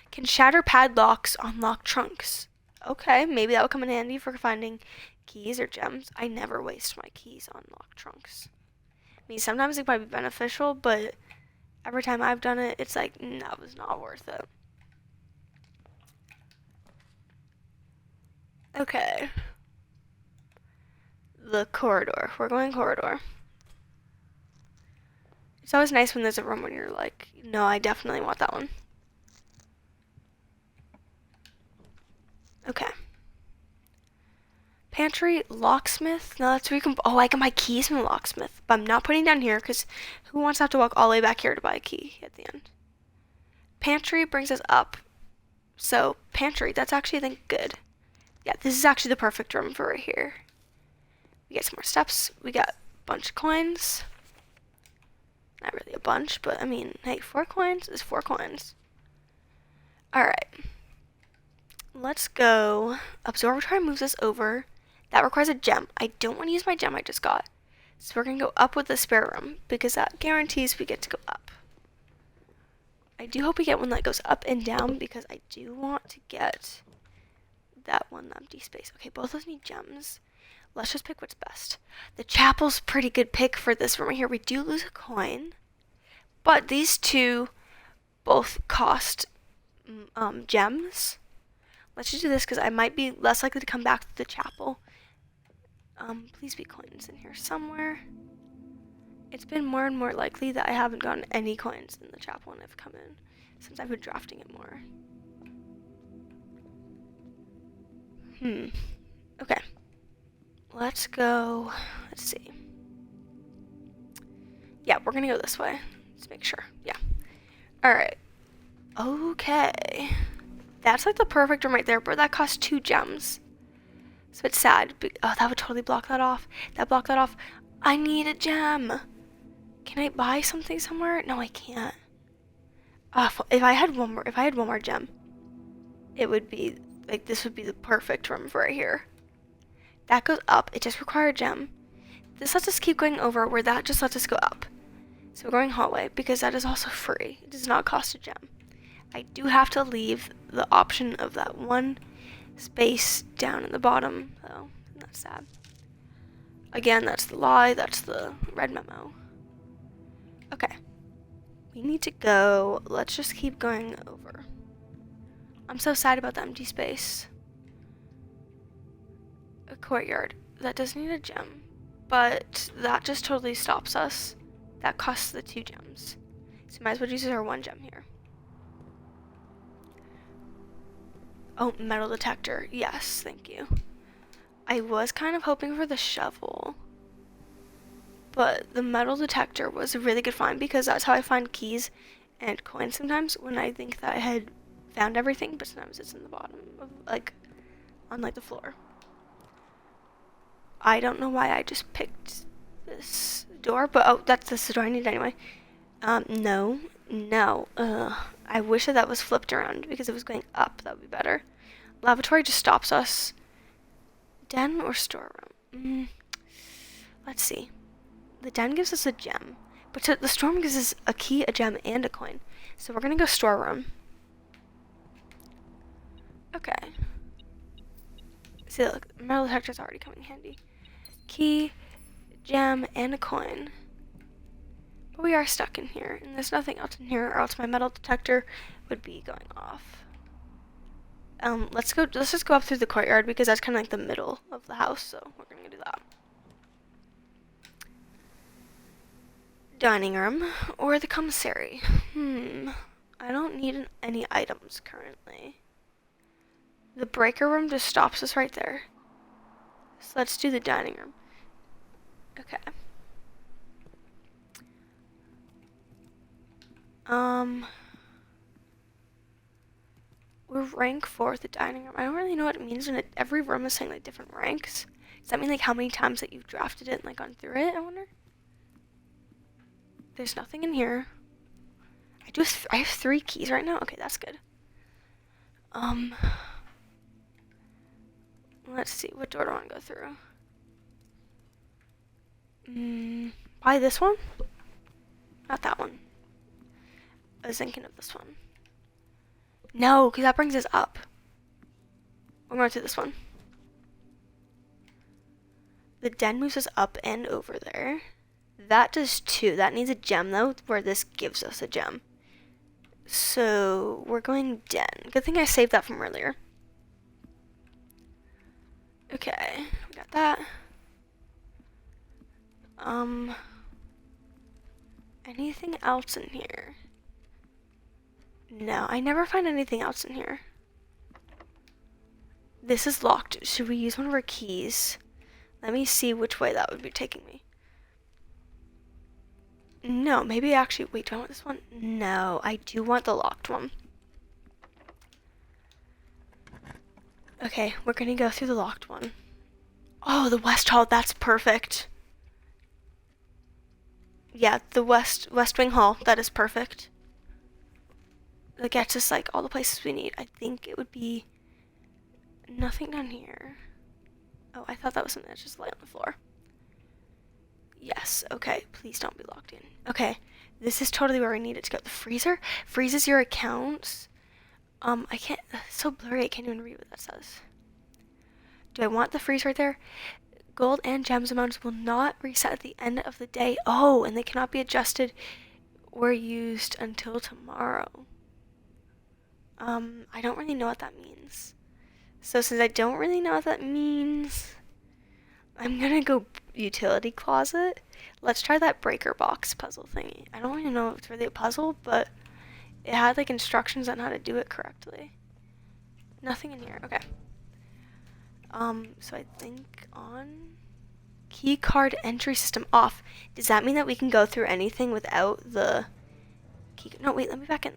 Can shatter padlocks on locked trunks. Okay, maybe that would come in handy for finding keys or gems. I never waste my keys on locked trunks. I mean, sometimes it might be beneficial, but every time I've done it, it's like, that was not worth it. Okay. The corridor. We're going corridor. It's always nice when there's a room when you're like, no, I definitely want that one. Okay. Pantry, locksmith. No, that's where you can... Oh, I can buy keys from the locksmith. But I'm not putting down here, because who wants to have to walk all the way back here to buy a key at the end? Pantry brings us up. So, pantry, that's actually, I think, good. Yeah, this is actually the perfect room for right here. We get some more steps. We got a bunch of coins. Not really a bunch, but I mean, hey, 4 coins is 4 coins. Alright. let's go. Observatory moves us over. That requires a gem. I don't want to use my gem I just got. So we're going to go up with the spare room because that guarantees we get to go up. I do hope we get one that goes up and down because I do want to get that one empty space. Okay, both of those need gems. Let's just pick what's best. The chapel's pretty good pick for this room right here. We do lose a coin, but these two both cost gems. Let's just do this because I might be less likely to come back to the chapel. Please be coins in here somewhere. It's been more and more likely that I haven't gotten any coins in the chapel when I've come in, since I've been drafting it more. Okay. Let's go. Let's see. Yeah, we're gonna go this way. Let's make sure. Yeah. Alright. Okay. That's like the perfect room right there, but that costs 2 gems. So it's sad. Oh, that would totally block that off. That blocked that off. I need a gem. Can I buy something somewhere? No, I can't. If I had one more gem, it would be like this would be the perfect room for right here. That goes up. It just requires a gem. This lets us keep going over where that just lets us go up. So we're going hallway because that is also free. It does not cost a gem. I do have to leave the option of that one space down in the bottom, though. And that's sad. Again, that's the lie. That's the red memo. Okay. We need to go. Let's just keep going over. I'm so sad about the empty space. A courtyard. That does need a gem. But that just totally stops us. That costs the 2 gems. So might as well use our 1 gem here. Oh, metal detector. Yes, thank you. I was kind of hoping for the shovel. But the metal detector was a really good find because that's how I find keys and coins sometimes when I think that I had found everything, but sometimes it's in the bottom of, like, on, like, the floor. I don't know why I just picked this door, but oh, that's the door I need anyway. No. I wish that was flipped around because if it was going up, that would be better. Lavatory just stops us. Den or storeroom? Let's see. The den gives us a gem, but the storeroom gives us a key, a gem, and a coin. So we're gonna go storeroom. Okay. See, look, metal detector's already coming in handy. Key, gem, and a coin. But we are stuck in here, and there's nothing else in here, or else my metal detector would be going off. Let's just go up through the courtyard because that's kind of like the middle of the house, so we're gonna do that. Dining room or the commissary. I don't need any items currently. The breaker room just stops us right there. So let's do the dining room. Okay. We're rank 4 at the dining room. I don't really know what it means when every room is saying like different ranks. Does that mean like how many times that you've drafted it and like gone through it? I wonder. There's nothing in here. I have 3 keys right now. Okay, that's good. Let's see. What door do I want to go through? Probably this one? Not that one. I was thinking of this one. No, because that brings us up. We're going to this one. The den moves us up and over there. That does 2. That needs a gem, though, where this gives us a gem. So, we're going den. Good thing I saved that from earlier. Okay, we got that. Anything else in here? No, I never find anything else in here. This is locked. Should we use one of our keys? Let me see which way that would be taking me. No, maybe actually, wait, do I want this one? No, I do want the locked one. Okay, we're gonna go through the locked one. Oh, the west hall, that's perfect. Yeah, the west wing hall, that is perfect. That gets us like all the places we need. I think it would be Nothing down here. Oh, I thought that was something that just lay on the floor. Yes, okay. Please don't be locked in. Okay, this is totally where I need it to go. The freezer freezes your accounts. I can't, it's so blurry, I can't even read what that says. Do I want the freeze right there? Gold and gems amounts will not reset at the end of the day. Oh, and they cannot be adjusted or used until tomorrow. I don't really know what that means. So since I don't really know what that means, I'm gonna go utility closet. Let's try that breaker box puzzle thingy. I don't really know if it's really a puzzle, but it had like instructions on how to do it correctly. Nothing in here. Okay. So I think on key card entry system off. Does that mean that we can go through anything without the key? No, wait, let me back in.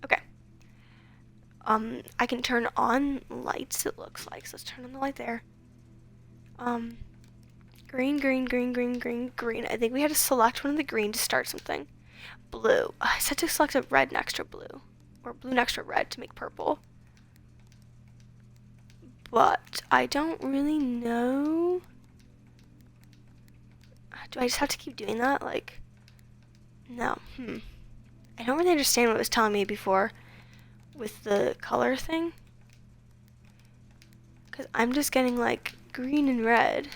Okay. I can turn on lights, it looks like. So let's turn on the light there. Green. I think we had to select one of the green to start something. Blue. I said to select a red next to blue. Or blue next to red to make purple. But I don't really know. Do I just have to keep doing that? Like, no. I don't really understand what it was telling me before with the color thing. Because I'm just getting like green and red.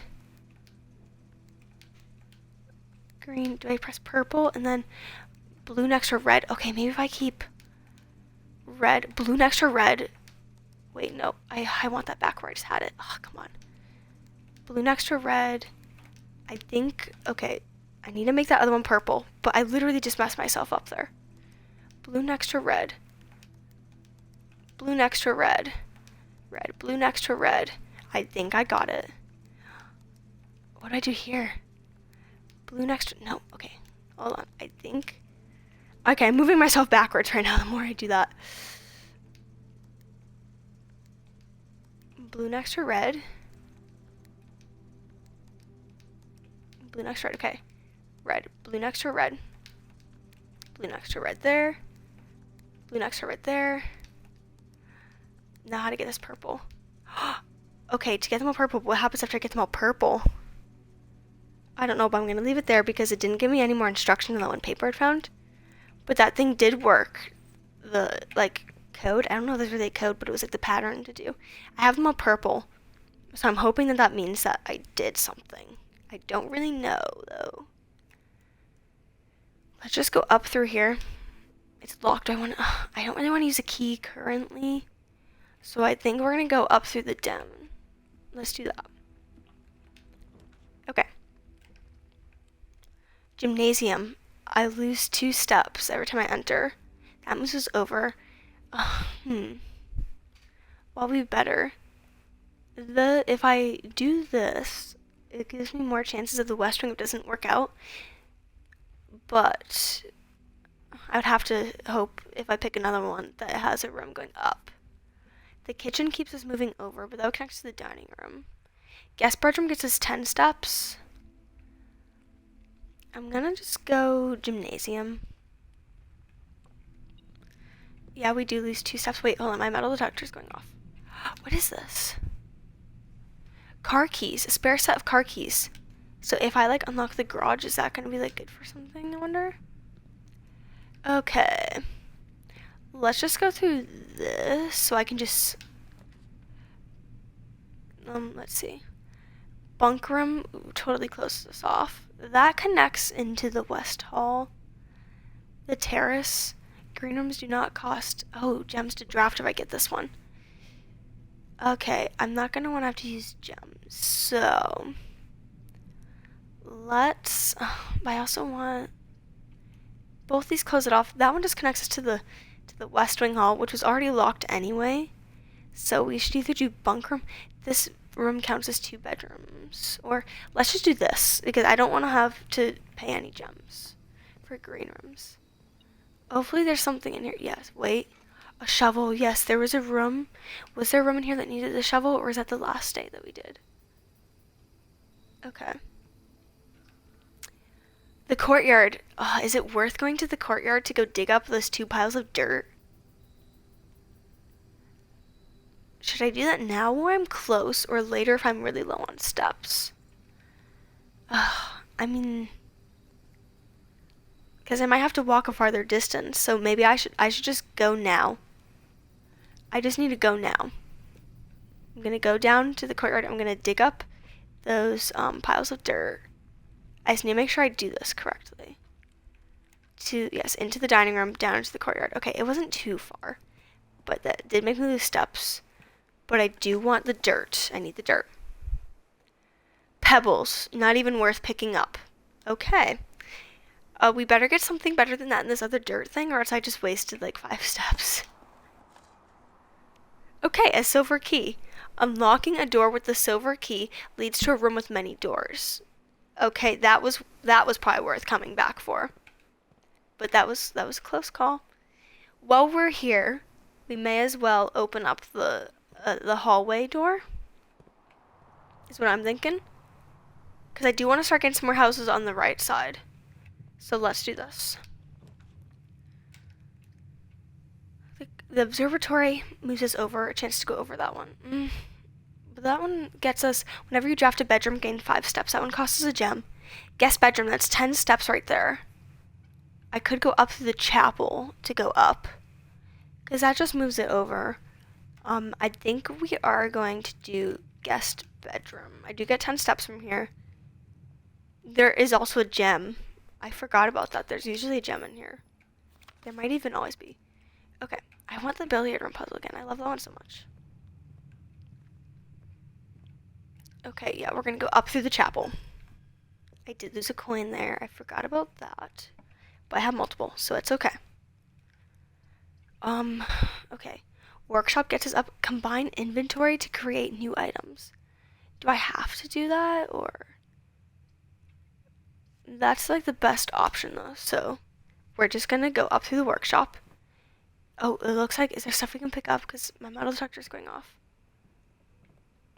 Green, do I press purple and then blue next to red? Okay, maybe if I keep red, blue next to red. Wait, no, I want that back where I just had it. Oh, come on. Blue next to red. I think, okay, I need to make that other one purple, but I literally just messed myself up there. Blue next to red. Blue next to red. Red, blue next to red. I think I got it. What do I do here? Blue next to, no, okay, hold on, I think. Okay, I'm moving myself backwards right now the more I do that. Blue next to red. Blue next to red, okay. Red, blue next to red. Blue next to red there. Blue next to red there. Now how to get this purple. Okay, to get them all purple, what happens after I get them all purple? I don't know, but I'm going to leave it there because it didn't give me any more instruction than that one paper I'd found. But that thing did work. The, like, code, I don't know if there's really a code, but it was like the pattern to do. I have them all purple, so I'm hoping that that means that I did something. I don't really know, though. Let's just go up through here. It's locked. I don't really want to use a key currently, so I think we're going to go up through the den. Let's do that. Okay. Gymnasium. I lose 2 steps every time I enter. That moves us over. Well, be better. If I do this, it gives me more chances of the west wing if it doesn't work out. But I would have to hope if I pick another one that it has a room going up. The kitchen keeps us moving over, but that would connect to the dining room. Guest bedroom gets us 10 steps. I'm gonna just go gymnasium. Yeah, we do lose 2 steps. Wait, hold on, my metal detector's going off. What is this? Car keys, a spare set of car keys. So if I like unlock the garage, is that gonna be like good for something, I wonder? Okay. Let's just go through this so I can just let's see. Bunk room totally closes us off. That connects into the west hall. The terrace. Green rooms do not cost gems to draft if I get this one. Okay, I'm not gonna want to have to use gems, so let's. I also want both these close it off. That one just connects us to the west wing hall, which was already locked anyway. So we should either do bunk room. This room counts as 2 bedrooms, or let's just do this because I don't want to have to pay any gems for green rooms. Hopefully there's something in here. Yes, wait. A shovel. Yes, there was a room. Was there a room in here that needed a shovel, or is that the last day that we did? Okay. The courtyard. Is it worth going to the courtyard to go dig up those 2 piles of dirt? Should I do that now where I'm close or later if I'm really low on steps? I mean, because I might have to walk a farther distance, so maybe I should just go now. I just need to go now. I'm gonna go down to the courtyard. I'm gonna dig up those piles of dirt. I just need to make sure I do this correctly. Yes, into the dining room, down into the courtyard. Okay, it wasn't too far, but that did make me lose steps. But I do want the dirt. I need the dirt. Pebbles, not even worth picking up. Okay. We better get something better than that in this other dirt thing, or else I just wasted like 5 steps. Okay, a silver key. Unlocking a door with the silver key leads to a room with many doors. Okay, that was probably worth coming back for. But that was a close call. While we're here, we may as well open up the hallway door. Is what I'm thinking. Because I do want to start getting some more houses on the right side. So let's do this. The observatory moves us over, a chance to go over that one. But that one gets us, whenever you draft a bedroom, gain 5 steps. That one costs us a gem. Guest bedroom, that's 10 steps right there. I could go up to the chapel to go up, because that just moves it over. I think we are going to do guest bedroom. I do get 10 steps from here. There is also a gem. I forgot about that. There's usually a gem in here. There might even always be. Okay, I want the billiard room puzzle again. I love that one so much. Okay, yeah, we're gonna go up through the chapel. I did lose a coin there. I forgot about that. But I have multiple, so it's okay. Okay. Workshop gets us up. Combine inventory to create new items. Do I have to do that, or? That's like the best option though, so we're just gonna go up through the workshop. Oh, it looks like, is there stuff we can pick up? Because my metal detector is going off.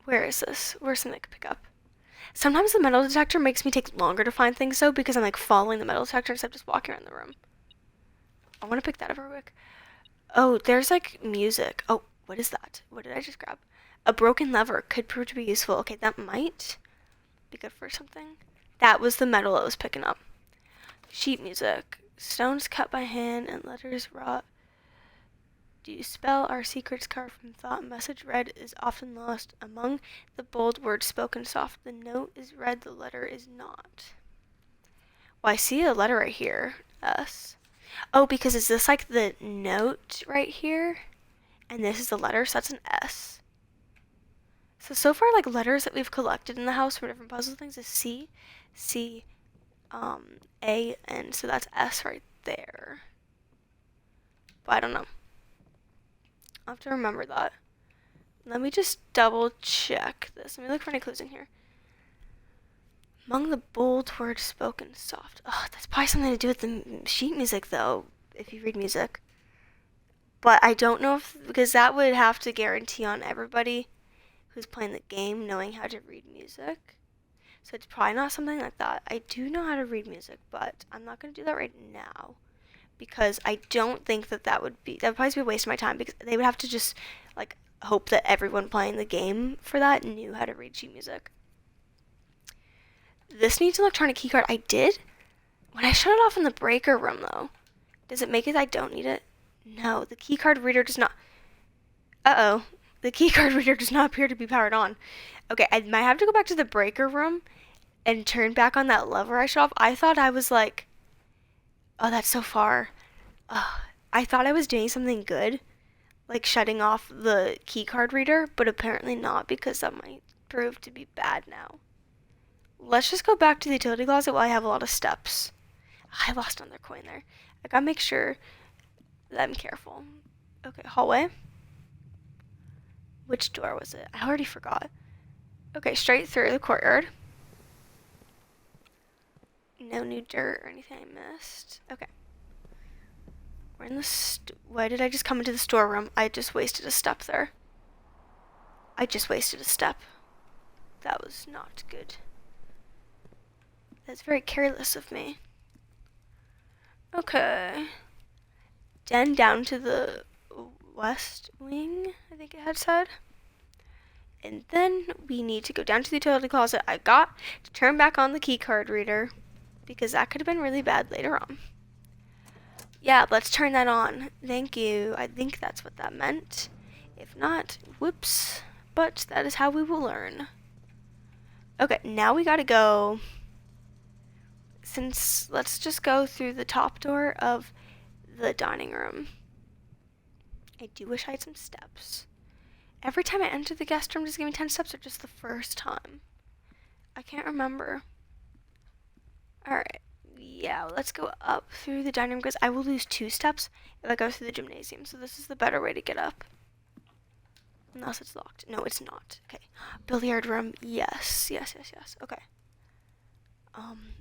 Where is this? Where's something I can pick up? Sometimes the metal detector makes me take longer to find things though, because I'm like following the metal detector instead of just walking around the room. I want to pick that up real quick. Oh, there's like music. Oh, what is that? What did I just grab? A broken lever could prove to be useful. Okay, that might be good for something. That was the metal I was picking up. Sheet music. Stones cut by hand and letters wrought. Do you spell our secrets carved from thought? Message read is often lost. Among the bold words spoken soft, the note is read, the letter is not. Well, I see a letter right here. S. Oh, because is this like the note right here? And this is the letter, so that's an S. So far, like, letters that we've collected in the house for different puzzle things is C, A, and so that's S right there. But I don't know. I'll have to remember that. Let me just double check this. Let me look for any clues in here. Among the bold words spoken soft. Oh, that's probably something to do with the sheet music, though, if you read music. But I don't know if, because that would have to guarantee on everybody who's playing the game knowing how to read music. So it's probably not something like that. I do know how to read music, but I'm not going to do that right now. Because I don't think that would probably be a waste of my time, because they would have to just like hope that everyone playing the game for that knew how to read sheet music. This needs an electronic keycard. I did. When I shut it off in the breaker room though, does it make it I don't need it? No, the keycard reader does not. Uh-oh. The keycard reader does not appear to be powered on. Okay, I might have to go back to the breaker room and turn back on that lever I shut off. I thought I was like, oh, that's so far. I thought I was doing something good, like shutting off the keycard reader, but apparently not, because that might prove to be bad now. Let's just go back to the utility closet while I have a lot of steps. I lost another coin there. I gotta make sure that I'm careful. Okay, hallway. Which door was it? I already forgot. Okay, straight through the courtyard. No new dirt or anything I missed. Okay. We're in the why did I just come into the storeroom? I just wasted a step there. I just wasted a step. That was not good. That's very careless of me. Okay. Den down to the west wing, I think it had said. And then we need to go down to the utility closet. I got to turn back on the key card reader because that could have been really bad later on. Yeah, let's turn that on. Thank you. I think that's what that meant. If not, whoops. But that is how we will learn. Okay, now we gotta go. Let's just go through the top door of the dining room. I do wish I had some steps. Every time I enter the guest room, does it give me 10 steps or just the first time? I can't remember. Alright, yeah, let's go up through the dining room because I will lose 2 steps if I go through the gymnasium. So this is the better way to get up. Unless it's locked. No, it's not. Okay. Billiard room. Yes. Okay.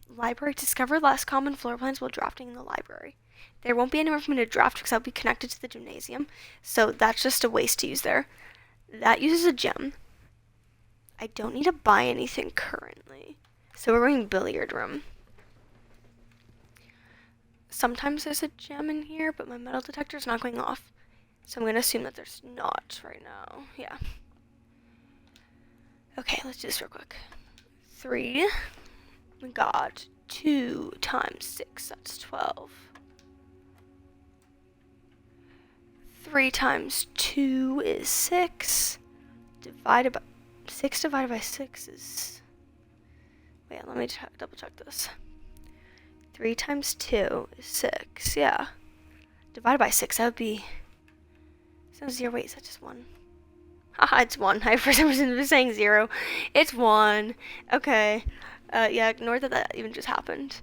Library. Discover less common floor plans while drafting in the library. There won't be anywhere for me to draft because I'll be connected to the gymnasium. So that's just a waste to use there. That uses a gem. I don't need to buy anything currently. So we're going billiard room. Sometimes there's a gem in here, but my metal detector is not going off. So I'm going to assume that there's not right now. Yeah. Okay, let's do this real quick. 3. We got 2 times 6. That's 12. 3 times 2 is 6. 6 divided by 6 is... Wait, let me double check this. 3 times 2 is 6. Yeah. Divided by 6, that would be... So 0, wait, is that just 1? Haha, it's 1. I for some reason was saying 0. It's 1. Okay. Yeah, ignore that even just happened.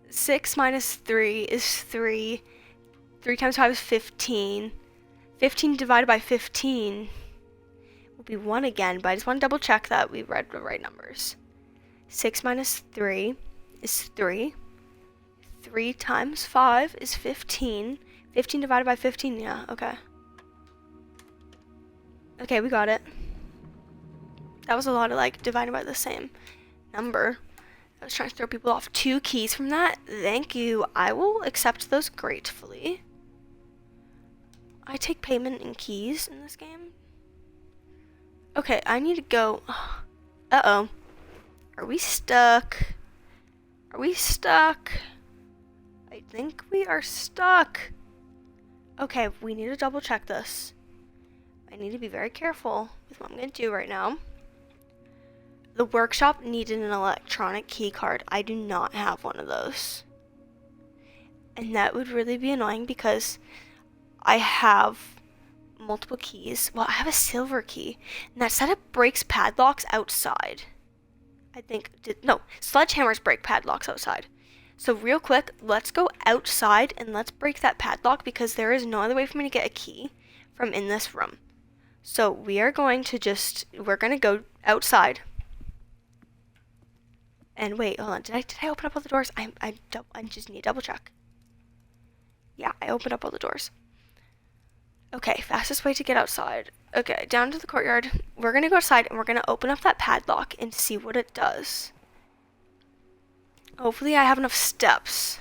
6 minus 3 is 3. 3 times 5 is 15. 15 divided by 15 will be 1 again, but I just want to double check that we read the right numbers. 6 minus 3 is 3. 3 times 5 is 15. 15 divided by 15, yeah, okay. Okay, we got it. That was a lot of, like, divided by the same number. I was trying to throw people off. 2 keys from that. Thank you. I will accept those gratefully. I take payment in keys in this game. Okay, I need to go. Uh-oh. Are we stuck? Are we stuck? I think we are stuck. Okay, we need to double check this. I need to be very careful with what I'm going to do right now. The workshop needed an electronic key card. I do not have one of those. And that would really be annoying because I have multiple keys. Well, I have a silver key. And that setup breaks padlocks outside. I think, no, sledgehammers break padlocks outside. So real quick, let's go outside and let's break that padlock because there is no other way for me to get a key from in this room. So we are going to we're going to go outside. And wait, hold on, did I open up all the doors? I just need to double check. Yeah, I opened up all the doors. Okay, fastest way to get outside. Okay, down to the courtyard. We're going to go outside and we're going to open up that padlock and see what it does. Hopefully I have enough steps.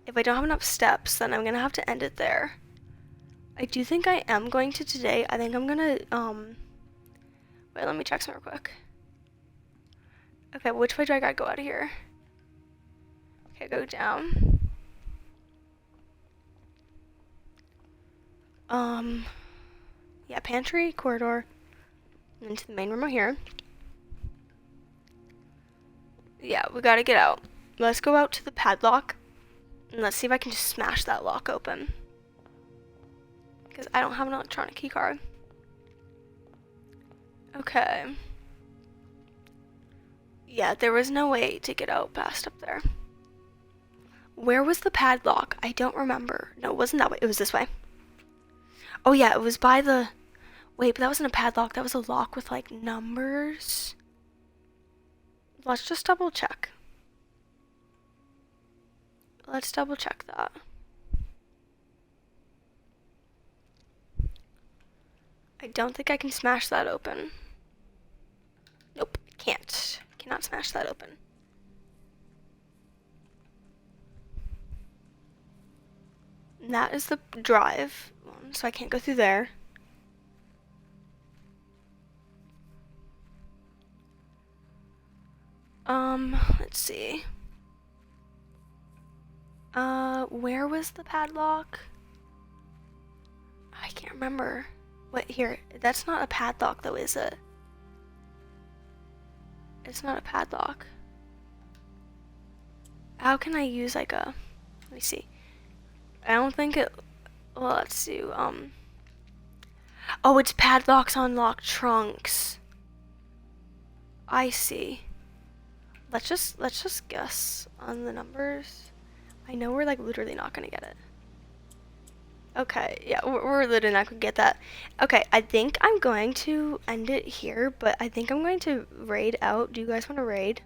If I don't have enough steps, then I'm going to have to end it there. I do think I am going to today. I think I'm going to, wait, let me check some real quick. Okay, which way do I gotta go out of here? Okay, go down. Yeah, pantry, corridor, and into the main room right here. Yeah, we gotta get out. Let's go out to the padlock, and let's see if I can just smash that lock open. Because I don't have an electronic key card. Okay. Yeah, there was no way to get out past up there. Where was the padlock? I don't remember. No, it wasn't that way. It was this way. Oh yeah, it was by the... Wait, but that wasn't a padlock. That was a lock with, like, numbers. Let's just double check. Let's double check that. I don't think I can smash that open. Nope, can't. Cannot smash that open. And that is the drive one, so I can't go through there. Let's see. Where was the padlock? I can't remember. Wait, here. That's not a padlock though, is it? It's not a padlock. How can I use like a... Let me see. I don't think it... Well, let's see. Oh, it's padlocks on locked trunks. I see. Let's just guess on the numbers. I know we're like literally not gonna get it. Okay, yeah, we're literally not gonna get that. Okay, I think I'm going to end it here, but I think I'm going to raid out. Do you guys want to raid?